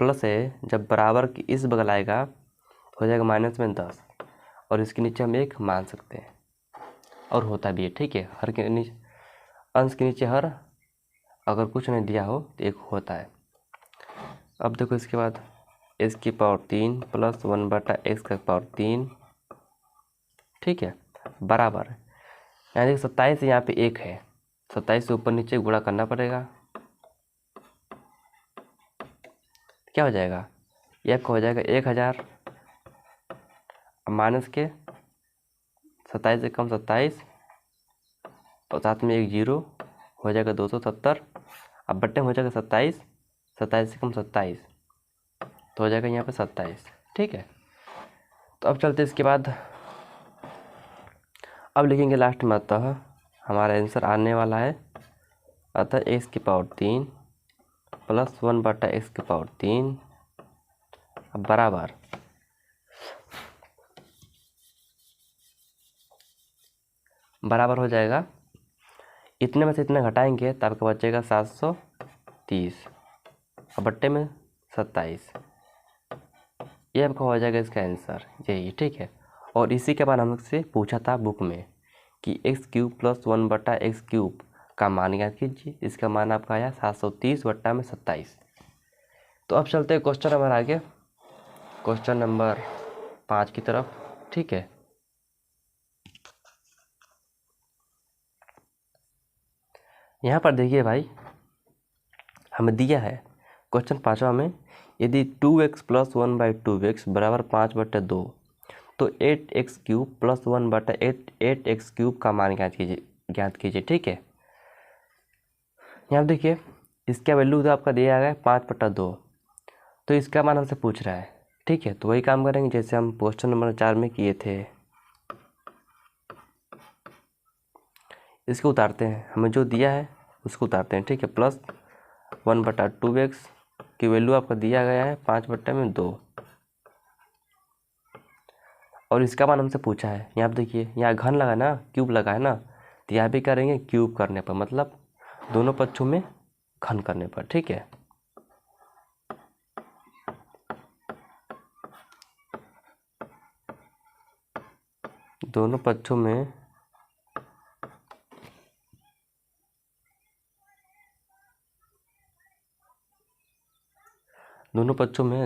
प्लस है, जब बराबर की इस बगल आएगा हो जाएगा माइनस में 10, और इसके नीचे हम 1 मान सकते हैं, और होता भी है, ठीक है। हर के नीचे, अंश के नीचे हर, अगर कुछ नहीं दिया हो तो 1 होता है। अब देखो इसके बाद x³ + 1/x³, ठीक है, बराबर यानी 27 यहाँ पे 1 है, 27 से ऊपर नीचे गुणा करना पड़ेगा, क्या हो जाएगा, 1 हो जाएगा 1000, माइनस के 27 से कम 27, और साथ में 1 0 हो जाएगा 270। अब बट्टे में हो जाएगा 27, 27 से कम 27, तो हो जाएगा यहाँ पे 27, ठीक है। तो अब चलते इसके बाद, अब लिखेंगे लास्ट में, अतः हमारा आंसर आने वाला है, अतः x³ + 1/x³ बराबर हो जाएगा, इतने में से इतना घटाएंगे तो आपका बचेगा 730 और बट्टे में 27, ये आपका हो जाएगा इसका आंसर, यही, ठीक है। और इसी के बाद हमसे पूछा था बुक में कि x³ + 1/x³ का मान याद कीजिए, इसका मान आपका आया 730 बट्टा में 27। तो अब चलते हैं क्वेश्चन नंबर आगे, क्वेश्चन नंबर 5 की तरफ, ठीक है। यहाँ पर देखिए भाई, हमें दिया है क्वेश्चन 5वां में, यदि 2x + 1/2x बराबर 5/2, तो 8x³ + 1/8x³ का मान ज्ञात कीजिए, ठीक है। यहाँ देखिए इसका वैल्यू तो आपका दिया गया है 5/2, तो इसका मान हमसे पूछ रहा है, ठीक है। तो वही काम करेंगे जैसे हम क्वेश्चन नंबर 4 में किए थे, इसको उतारते हैं, हमें जो दिया है उसको उतारते हैं, ठीक है। प्लस 1/2x की वैल्यू आपका दिया गया है 5/2, और इसका मान हमसे पूछा है। यहाँ पे देखिए, यहाँ घन लगा ना, क्यूब लगा है ना, तो यहाँ भी करेंगे क्यूब करने पर, मतलब दोनों पक्षों में घन करने पर, ठीक है। दोनों पक्षों में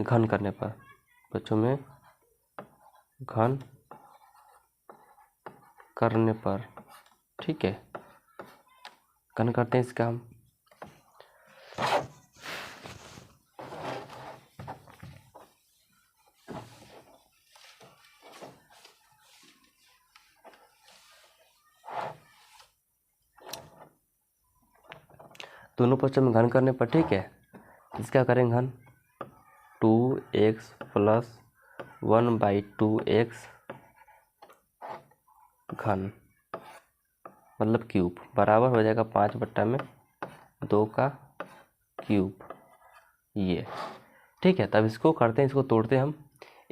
घन करने पर, घन करने पर, ठीक है, घन करते हैं इसका हम। दोनों पक्षों में घन करने पर, ठीक है, इसका करेंगे घन 2x प्लस 1/2x घन मतलब क्यूब बराबर हो जाएगा 5/2 का क्यूब ये, ठीक है। तब इसको करते हैं, इसको तोड़ते हैं हम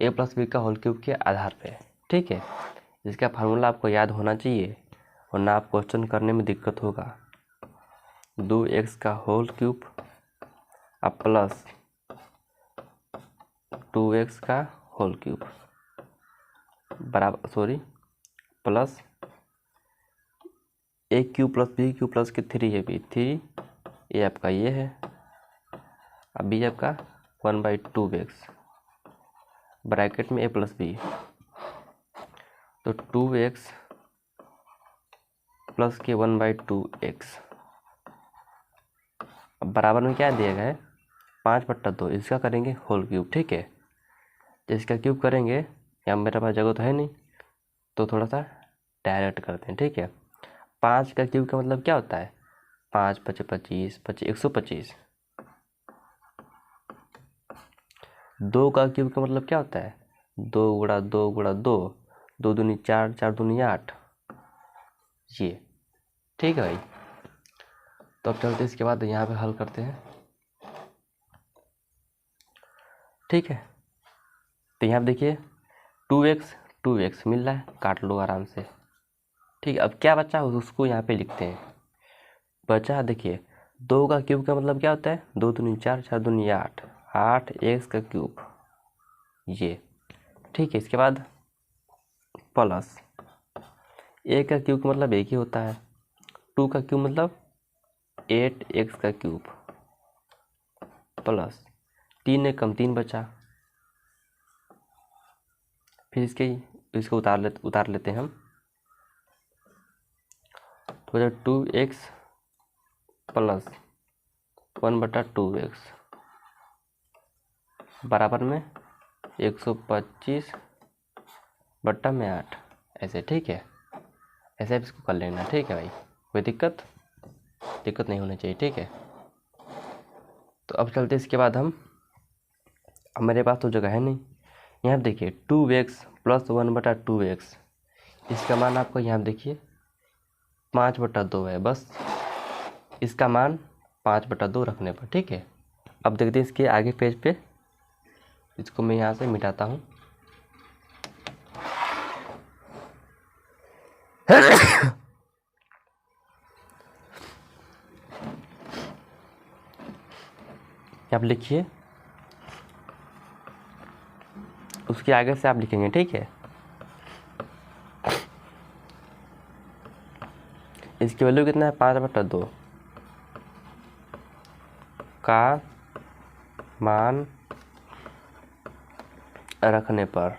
a प्लस बी का होल क्यूब के आधार पे, ठीक है। इसका फार्मूला आपको याद होना चाहिए वरना आप क्वेश्चन करने में दिक्कत होगा। 2x का होल क्यूब अब प्लस 2x का होल क्यूब बराबर plus a cube plus b cube plus के 3 है b 3 ये आपका ये है, अब b आपका 1/2x ब्रैकेट में a प्लस b, तो 2x प्लस के 1/2x अब बराबर में क्या दिया गया है 5/2, इसका करेंगे होल क्यूब, ठीक है। इसका क्यूब करेंगे, यहाँ मेरे पास जगह तो है नहीं तो थोड़ा सा डायरेक्ट करते हैं, ठीक है। 5 का क्यूब का मतलब क्या होता है 5 × 5 = 25 125। 2 का क्यूब का मतलब क्या होता है 2 × 2 × 2 2 दूनी 4 4 दूनी 8 ये, ठीक है भाई। तो अब चलते इसके बाद यहाँ पे हल करते हैं, ठीक है। तो यहाँ पे देखिए 2x मिल रहा है, काट लो आराम से, ठीक है। अब क्या बचा उसको यहाँ पे लिखते हैं। बचा देखिए 2 का क्यूब का मतलब क्या होता है 2 दूनी 4 4 दूनी 8 8x का क्यूब ये, ठीक है। इसके बाद प्लस a का क्यूब का मतलब एक ही होता है, 2 का क्यूब मतलब 8x का क्यूब प्लस 3 कम 3 बचा, फिर इसको उतार लेते हैं हम, तो जब 2x प्लस 1/2x बराबर में 125/8 ऐसे, ठीक है। ऐसे इसको कर लेना, ठीक है भाई, कोई दिक्कत नहीं होनी चाहिए, ठीक है। तो अब चलते इसके बाद अब मेरे पास तो जगह है नहीं, यहाँ देखिए 2x प्लस 1/2x इसका मान आपको यहाँ देखिए 5/2 है, बस इसका मान 5/2 रखने पर, ठीक है। अब देखते हैं इसके आगे पेज पे, इसको मैं यहाँ से मिटाता हूँ। आप लिखिए, उसके आगे से आप लिखेंगे, ठीक है। इसकी वैल्यू कितना है 5/2 का मान रखने पर,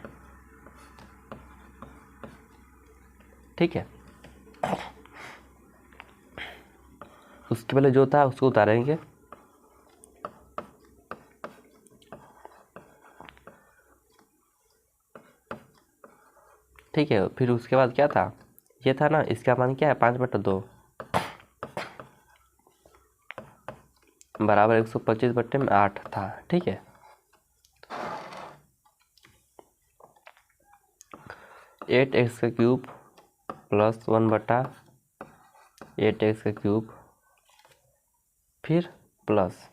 ठीक है। उसके पहले जो था उसको उतारेंगे, ठीक है। फिर उसके बाद क्या था ये था ना, इसका मान क्या है 5/2 बराबर 125/8 था, ठीक है। 8x का क्यूब प्लस 1/8x का क्यूब फिर प्लस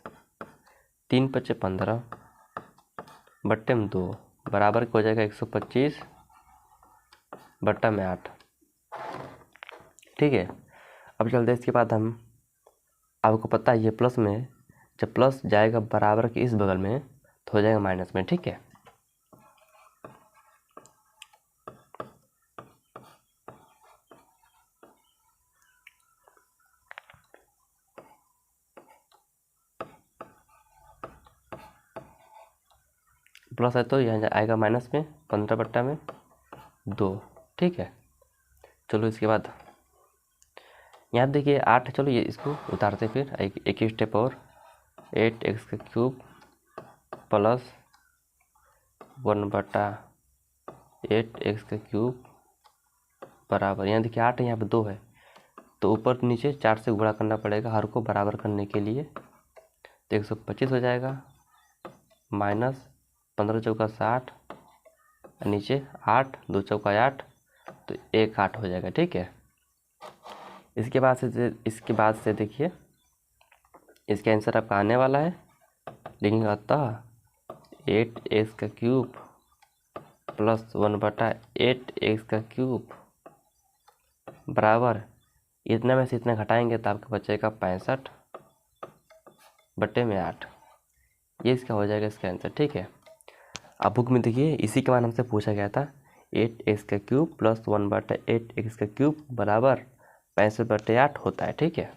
3 × 5 = 15/2 बराबर हो जाएगा 125/8, ठीक है। अब चलते हैं इसके बाद हम, आपको पता है ये प्लस में जब प्लस जाएगा बराबर के इस बगल में तो हो जाएगा माइनस में, ठीक है। प्लस है तो यहाँ आएगा माइनस में 15/2, ठीक है। चलो इसके बाद यहाँ देखिए 8, चलो ये इसको उतारते फिर एक ही स्टेप और, 8x का क्यूब प्लस 1/8x का क्यूब बराबर, यहाँ देखिए 8 है यहाँ पे 2 है तो ऊपर नीचे 4 से गुणा करना पड़ेगा हर को बराबर करने के लिए। तो 125 हो जाएगा, माइनस 15 चौका 60, नीचे 8, 2 चौका 8, तो 1 8 हो जाएगा। ठीक है, इसके बाद से देखिए इसका आंसर आपका आने वाला है। लिखेंगे अतः 8x³ प्लस 1/8x³ बराबर, इतना में से इतना घटाएंगे तो आपका बचेगा 65/8। ये इसका हो जाएगा इसका आंसर। ठीक है, अब बुक में देखिए इसी के बाद हमसे पूछा गया था 8x³ प्लस 1/8x³ बराबर 65/8 होता है। ठीक है,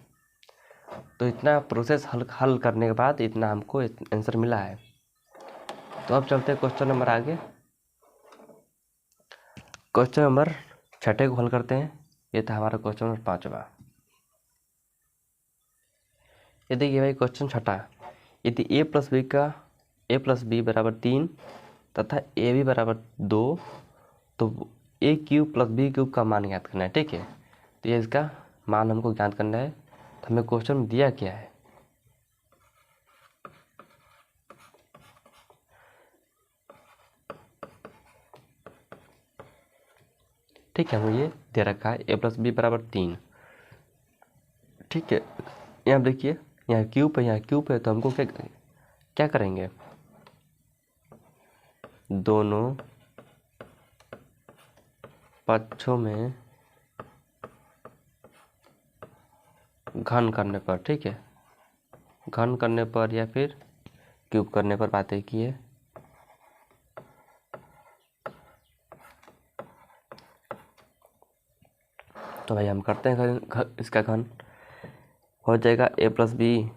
तो इतना प्रोसेस हल करने के बाद इतना हमको आंसर मिला है। तो अब चलते हैं क्वेश्चन नंबर आगे। क्वेश्चन नंबर 6 को हल करते हैं। ये था हमारा क्वेश्चन नंबर 5वां। ये देखिए भाई क्वेश्चन 6, यदि a प्लस बी बराबर 3 तथा a b बराबर 2 तो a³ प्लस b³ का मान ज्ञात करना है। ठीक है, तो ये इसका मान हमको ज्ञात करना है। तो हमें क्वेश्चन में दिया क्या है, ठीक है, हमें ये दे रखा है a प्लस बी बराबर 3। ठीक है, यहाँ देखिए यहाँ क्यूब है, यहाँ क्यूब है, तो हमको क्या करेंगे, दोनों पक्षों में घन करने पर, ठीक है, घन करने पर या फिर क्यूब करने पर बातें की है। तो भाई हम करते हैं इसका घन, हो जाएगा a प्लस बी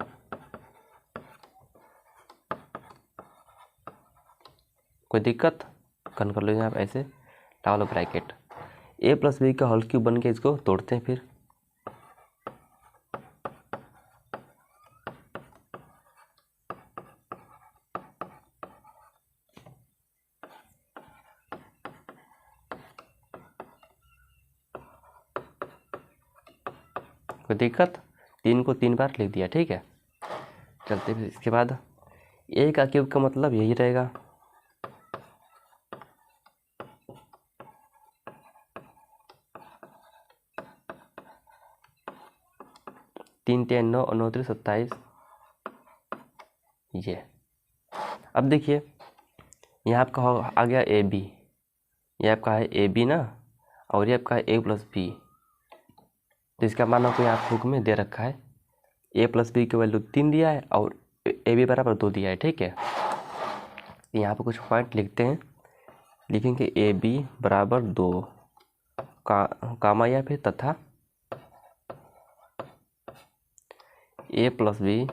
कोई दिक्कत, घन कर लीजिए आप ऐसे, डालो ब्रैकेट, a प्लस बी का होल क्यूब बन के इसको तोड़ते हैं। फिर कोई दिक्कत, 3 को 3 बार लिख दिया। ठीक है, चलते फिर इसके बाद a का क्यूब का मतलब यही रहेगा, तीन 3 9 9 3 27। ये अब देखिए यहाँ आपका आ गया ए बी, ये आपका है ए बी ना, और ये आपका है a प्लस बी। तो इसका मान आपको यहाँ बुक में दे रखा है, a प्लस बी की वैल्यू 3 दिया है और ए बी बराबर 2 दिया है। ठीक है, यहाँ पे कुछ पॉइंट लिखते हैं, लिखेंगे ए बी बराबर 2 कामा या फिर तथा a प्लस बी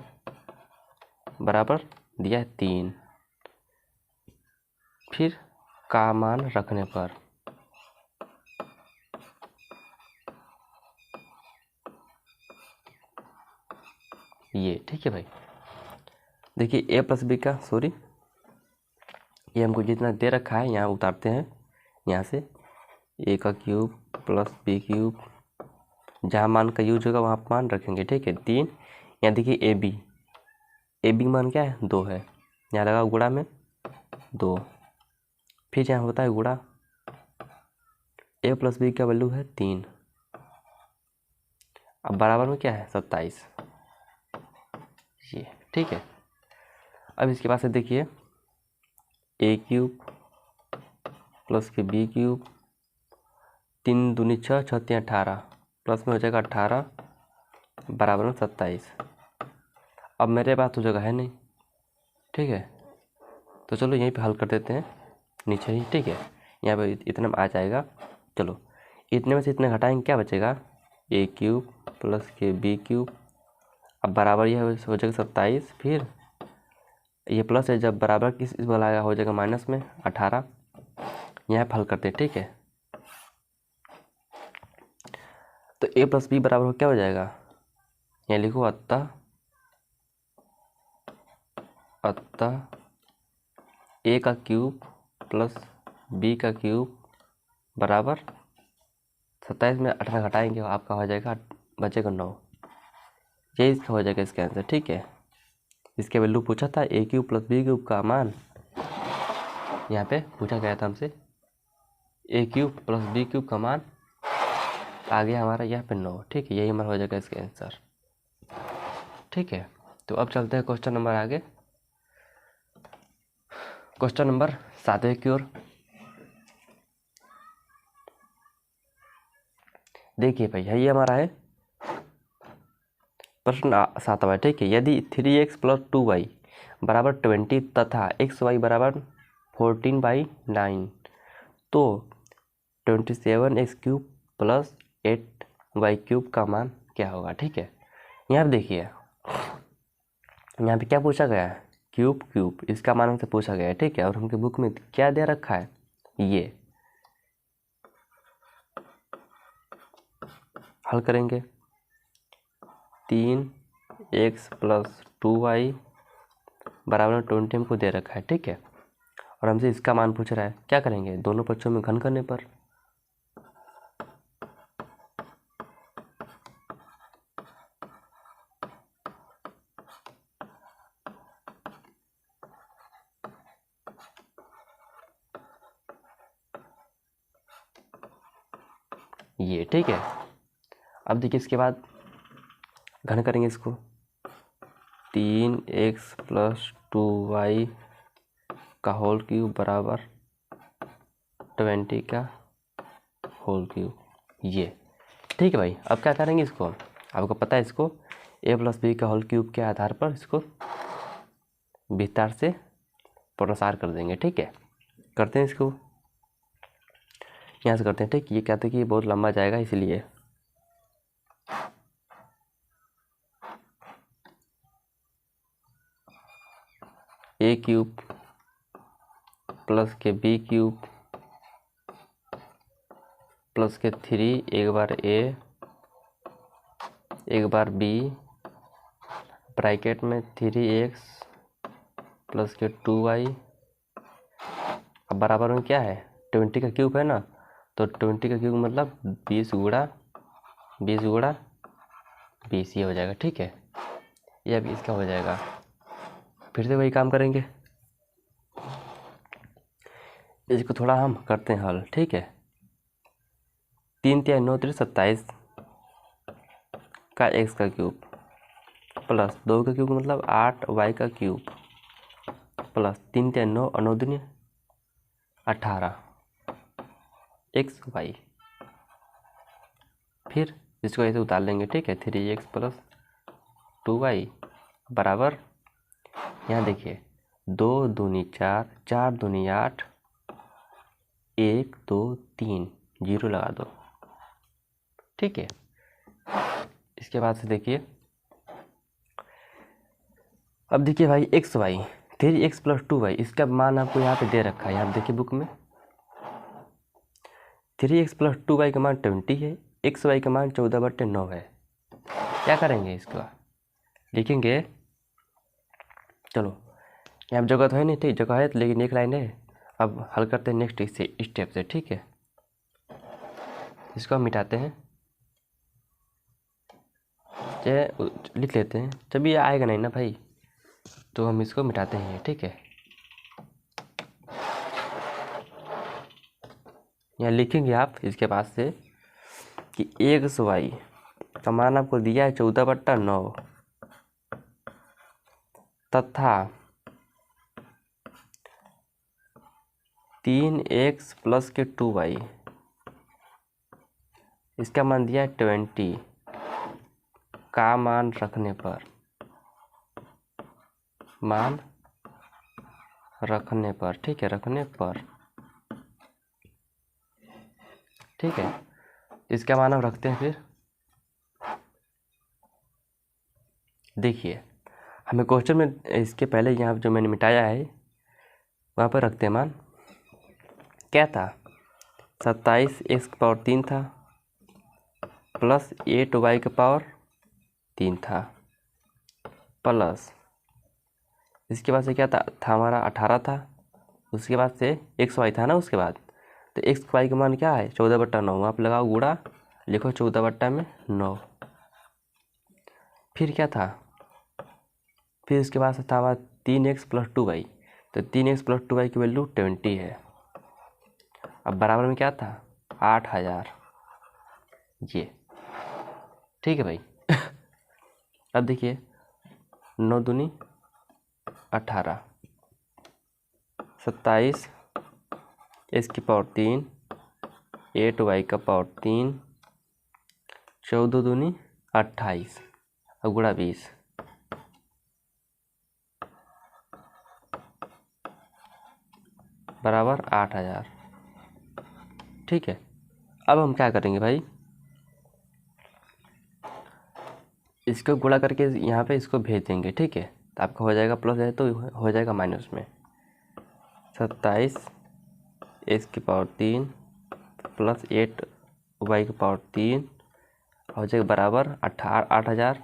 बराबर दिया है 3, फिर का मान रखने पर ये। ठीक है भाई, देखिए a प्लस बी का ये हमको जितना दे रखा है यहाँ उतारते हैं, यहाँ से a का क्यूब प्लस b क्यूब, जहाँ मान का यूज होगा वहाँ मान रखेंगे। ठीक है, 3, यहाँ देखिए ए बी मान क्या है 2 है, यहाँ लगा गुणा में 2, फिर यहाँ होता है गुणा, a प्लस बी का वैल्यू है 3, अब बराबर में क्या है 27 ये। ठीक है, अब इसके बाद से देखिए a क्यूब प्लस के b क्यूब, 3 दूनी 6 6 3 18, प्लस में हो जाएगा 18 बराबर में 27। अब मेरे पास तो जगह है नहीं। ठीक है, तो चलो यहीं पे हल कर देते हैं नीचे ही। ठीक है, यहाँ पे इतना में आ जाएगा। चलो इतने में से इतने घटाएंगे, क्या बचेगा a क्यूब प्लस के b क्यूब, अब बराबर यह हो जाएगा 27, फिर ये प्लस है जब बराबर किस इस वाला हो जाएगा माइनस में 18, यहाँ पे हल करते हैं। ठीक है, तो a प्लस बी बराबर क्या हो जाएगा, यहाँ लिखो अतः a का क्यूब प्लस b का क्यूब बराबर 27 में 18 घटाएंगे आपका हो जाएगा बचेगा 9। ये इसका हो जाएगा इसका आंसर, ठीक है। इसके वैल्यू पूछा था ए क्यूब प्लस बी क्यूब का मान, यहाँ पे पूछा गया था हमसे ए क्यूब प्लस बी क्यूब का मान आ गया हमारा यहाँ पे 9, ठीक है। यही हमारा हो जाएगा इसका आंसर, ठीक है। तो अब चलते हैं क्वेश्चन नंबर आगे, क्वेश्चन नंबर 7 की ओर। देखिए भाई, यही हमारा है प्रश्न 7वां, ठीक है। यदि 3x प्लस 2y बराबर 20 तथा xy बराबर 14/9 तो 27x cube plus 8y cube का मान क्या होगा, ठीक है। यहाँ पे देखिए, यहाँ पे क्या पूछा गया है, क्यूब क्यूब, इसका मान हमसे पूछा गया है, ठीक है। और हमके बुक में क्या दे रखा है, ये हल करेंगे। 3x प्लस 2y बराबर 20 हमको दे रखा है, ठीक है। और हमसे इसका मान पूछ रहा है, क्या करेंगे, दोनों पक्षों में घन करने पर। ये ठीक है। अब देखिए इसके बाद घन करेंगे इसको, 3x प्लस 2y का होल क्यूब बराबर 20 का होल क्यूब, ये ठीक है भाई। अब क्या करेंगे इसको, आपको पता है इसको a प्लस बी का होल क्यूब के आधार पर इसको विस्तार से प्रसार कर देंगे, ठीक है। करते हैं इसको, यहाँ से करते हैं, ठीक। ये कहते हैं कि ये बहुत लंबा जाएगा, इसलिए a क्यूब प्लस के बी क्यूब प्लस के 3, एक बार a एक बार b ब्रैकेट में 3x प्लस के 2y, अब बराबर में क्या है, 20 का क्यूब है ना, तो 20 का क्यूब मतलब 20 गुणा 20 ये हो जाएगा, ठीक है। ये अब इसका हो जाएगा, फिर से वही काम करेंगे, इसको थोड़ा हम करते हैं हल, ठीक है। 3 × 9 = 27 का x का क्यूब प्लस 2 का क्यूब मतलब 8y का क्यूब प्लस 3 × 9 = 9 दूनी 18 xy। फिर इसको ऐसे उतार लेंगे, ठीक है। 3x प्लस 2y बराबर, यहाँ देखिए 2 दूनी 4, 4 दूनी 8, 1 2 3 0 लगा दो, ठीक है। इसके बाद से देखिए, अब देखिए भाई x Y 3x plus 2y, इसका मान आपको यहाँ पे दे रखा है, यहाँ देखिए बुक में 3x प्लस 2y का मान 20 है, xy का मान 14/9 है। क्या करेंगे, इसका लिखेंगे, चलो यहाँ जगह तो है नहीं, ठीक, जगह है तो लेकिन एक लाइन है। अब हल करते हैं नेक्स्ट स्टेप से, ठीक है। इसको हम मिटाते हैं, चाहे लिख लेते हैं, जब ये आएगा नहीं ना भाई तो हम इसको मिटाते हैं, ठीक है। यहाँ लिखेंगे आप इसके पास से कि xy का मान आपको दिया है 14/9 तथा 3x प्लस के 2y, इसका मान दिया है 20 का मान रखने पर, ठीक है, रखने पर, ठीक है। इसका मान हम रखते हैं। फिर देखिए हमें क्वेश्चन में इसके पहले यहाँ जो मैंने मिटाया है वहाँ पर रखते हैं मान, क्या था, 27x⁻³ था प्लस 8y⁻³ था प्लस इसके बाद से क्या था हमारा 18 था, उसके बाद से xy था ना, उसके बाद तो xy का मान क्या है 14/9, आप लगाओ गुणा, लिखो 14/9, फिर क्या था, फिर इसके बाद था हमारा 3x प्लस 2y। तो 3x प्लस 2y की वैल्यू 20 है। अब बराबर में क्या था, 8000, ये ठीक है भाई। अब देखिए 9 दूनी 18, 27 इसकी पावर 3, 8y का पावर 3, 14 दूनी 28 और गुणा 20, बराबर 8000। ठीक है, अब हम क्या करेंगे भाई, इसको गुणा करके यहाँ पे इसको भेज देंगे। ठीक है, तो आपका हो जाएगा प्लस है तो हो जाएगा माइनस में। 27 इसकी पावर 3 प्लस 8y की पावर 3 हो जाएगा बराबर 8000।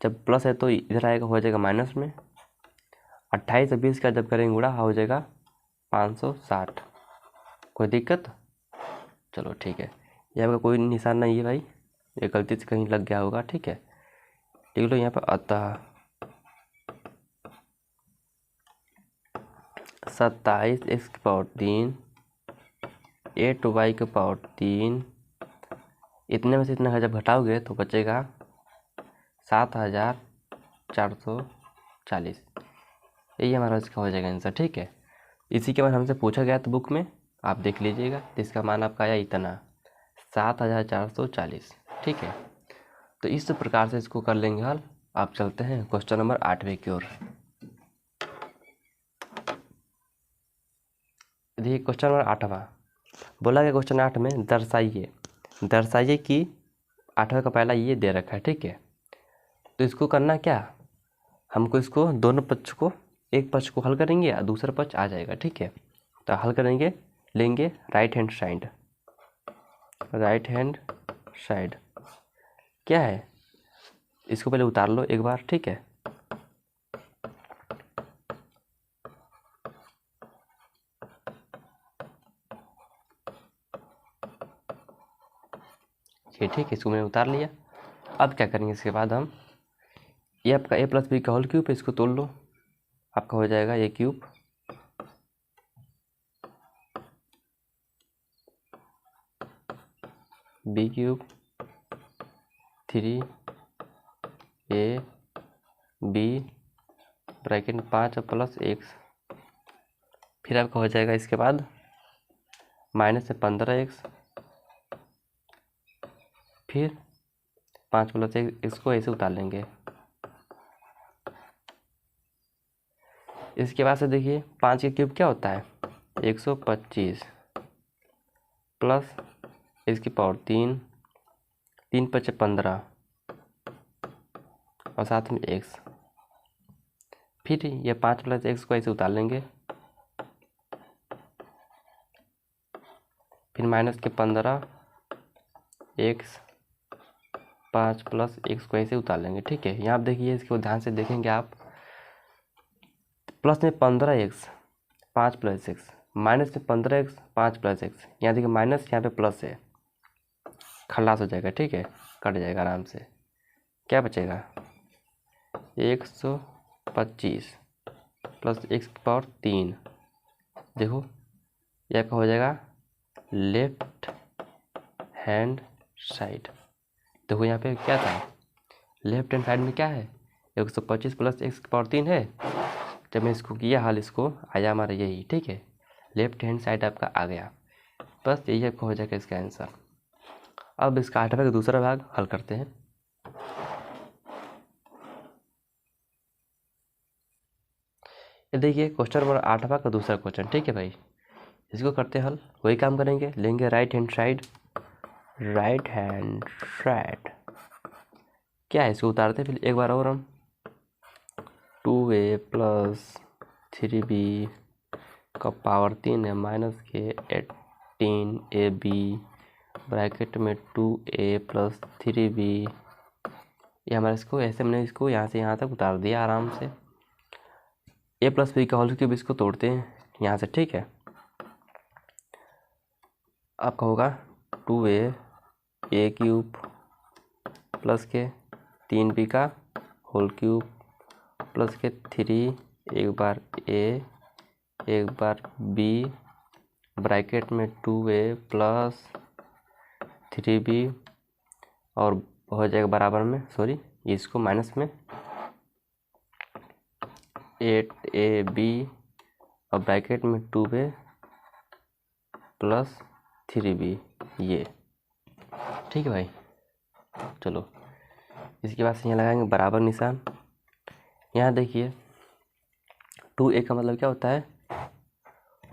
जब प्लस है तो इधर आएगा, हो जाएगा माइनस में। 28 और 20 का जब करेंगे गुणा हो जाएगा 560। कोई दिक्कत, चलो ठीक है। यहाँ पर कोई निशान नहीं है भाई, ये गलती से कहीं लग गया होगा। ठीक है, लिख लो यहाँ पर अतः 27 एक्स की पावर 3 8y की पावर 3, इतने में से इतना जब घटाओगे तो बचेगा 7440। यही हमारा इसका हो जाएगा आंसर। ठीक है, इसी के बाद हमसे पूछा गया था बुक में, आप देख लीजिएगा। तो इसका मान आपका आया इतना 7440। ठीक है, तो इस प्रकार से इसको कर लेंगे हल। आप चलते हैं क्वेश्चन नंबर 8वें की ओर। देखिए क्वेश्चन नंबर 8वां बोला गया, क्वेश्चन 8 में दर्शाइए कि 8वें का पहला ये दे रखा है। ठीक है, तो इसको करना क्या, हमको इसको दोनों पक्ष को, एक पक्ष को हल करेंगे और दूसरा पक्ष आ जाएगा। ठीक है, तो हल करेंगे, लेंगे राइट हैंड साइड क्या है, इसको पहले उतार लो एक बार। ठीक है, ये ठीक है, इसको मैंने उतार लिया। अब क्या करेंगे, इसके बाद हम ये आपका a प्लस बी का होल क्यूब है, इसको तोड़ लो, आपका हो जाएगा a cube b cube 3 a b bracket में 5 और प्लस x। फिर आपका हो जाएगा इसके बाद माइनस से 15x, फिर 5 प्लस x, इसको ऐसे उतार लेंगे। इसके बाद से देखिए 5 के क्यूब क्या होता है, 125 प्लस इसकी पावर 3, 3 5 15 और साथ में x। फिर ये 5 प्लस x को ऐसे उतार लेंगे, फिर माइनस के 15 x 5 प्लस x को ऐसे उतार लेंगे। ठीक है, यहाँ आप देखिए, इसको ध्यान से देखेंगे आप, प्लस में 15x 5 प्लस x, माइनस में 15x 5 प्लस x। यहाँ देखिए माइनस, यहाँ पे प्लस है, खलास हो जाएगा। ठीक है, कट जाएगा आराम से। क्या बचेगा, 125 प्लस x की पावर 3। देखो ये आपका हो जाएगा लेफ्ट हैंड साइड। देखो यहाँ पे क्या था, लेफ्ट हैंड साइड में क्या है, 125 प्लस x की पावर 3 है। जब मैं इसको किया हल, इसको आया हमारा यही। ठीक है, लेफ्ट हैंड साइड आपका आ गया, बस यही आपका हो जाएगा इसका आंसर। अब इसका 8वां का दूसरा भाग हल करते हैं। ये देखिए क्वेश्चन नंबर 8वां का दूसरा क्वेश्चन। ठीक है भाई, इसको करते हैं हल। वही काम करेंगे, लेंगे राइट हैंड साइड क्या है, इसको उतारते हैं फिर एक बार और हम। 2a प्लस 3b का पावर 3 है, माइनस के 18ab ब्रैकेट में 2a प्लस 3b। ये हमारा, इसको ऐसे मैंने इसको यहाँ से यहाँ तक उतार दिया आराम से। a प्लस बी का होल क्यूब, इसको तोड़ते हैं यहाँ से। ठीक है, आपका होगा 2a क्यूब प्लस के 3b का होल क्यूब प्लस के 3 एक बार a एक बार b ब्रैकेट में 2a प्लस 3b और हो जाएगा बराबर में, सॉरी इसको माइनस में 8ab और ब्रैकेट में 2a प्लस 3b, ये ठीक है भाई। चलो इसके बाद से यहाँ लगाएंगे बराबर निशान। यहाँ देखिए 2a का मतलब क्या होता है,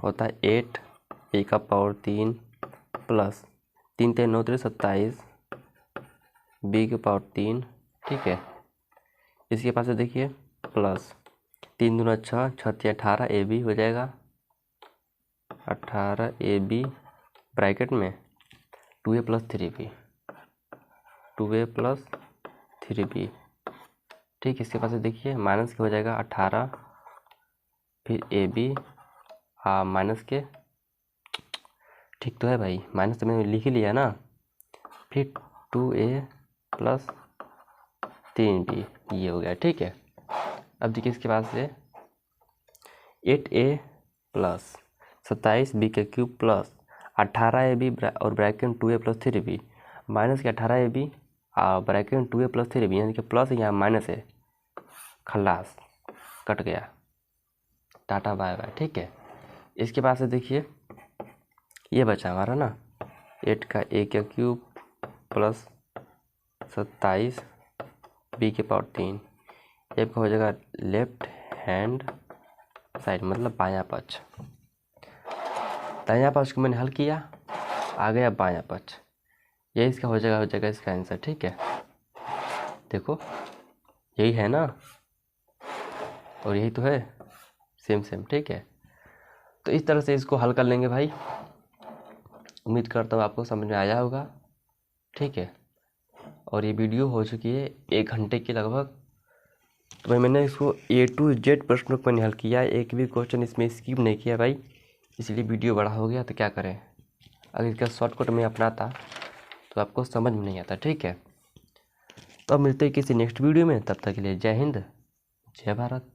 होता है 8 a का पावर 3 प्लस 3 3 9 3 27 b के पावर 3, ठीक है। इसके पास से देखिए प्लस 3 दूना 6 6 18 ab हो जाएगा, 18 ab ब्रैकेट में 2a plus 3b 2a plus 3b, ठीक। इसके पास से देखिए माइनस के हो जाएगा 18 फिर ab माइनस के, ठीक तो है भाई, माइनस तो मैंने लिख ही लिया ना, फिर 2a प्लस 3b, ये हो गया, ठीक है। अब देखिए इसके बाद से 8a प्लस 27b का क्यूब प्लस 18ab और bracket 2a plus 3b minus के 18ab bracket 2a plus 3b, यानी कि प्लस यहाँ माइनस है, खलास कट गया, टाटा बाय बाय, ठीक है। इसके बाद से देखिए ये बचा हमारा ना 8 का a का क्यूब प्लस 27 b के पावर 3, एक हो जाएगा लेफ्ट हैंड साइड मतलब बायां पक्ष। दायां पक्ष को मैंने हल किया, आ गया बायां पक्ष, ये इसका हो जाएगा इसका आंसर, ठीक है। देखो यही है ना, और यही तो है, सेम सेम, ठीक है। तो इस तरह से इसको हल कर लेंगे भाई। उम्मीद करता हूँ आपको समझ में आया होगा, ठीक है। और ये वीडियो हो चुकी है 1 घंटे की लगभग। तो भाई मैंने इसको A to Z प्रश्नों को मैंने हल किया, एक भी क्वेश्चन इसमें स्किप नहीं किया भाई, इसलिए वीडियो बड़ा हो गया। तो क्या करें, अगर इसका शॉर्टकट में अपनाता तो आपको समझ में नहीं आता, ठीक है। तो अब मिलते हैं किसी नेक्स्ट वीडियो में, तब तक के लिए जय हिंद जय भारत।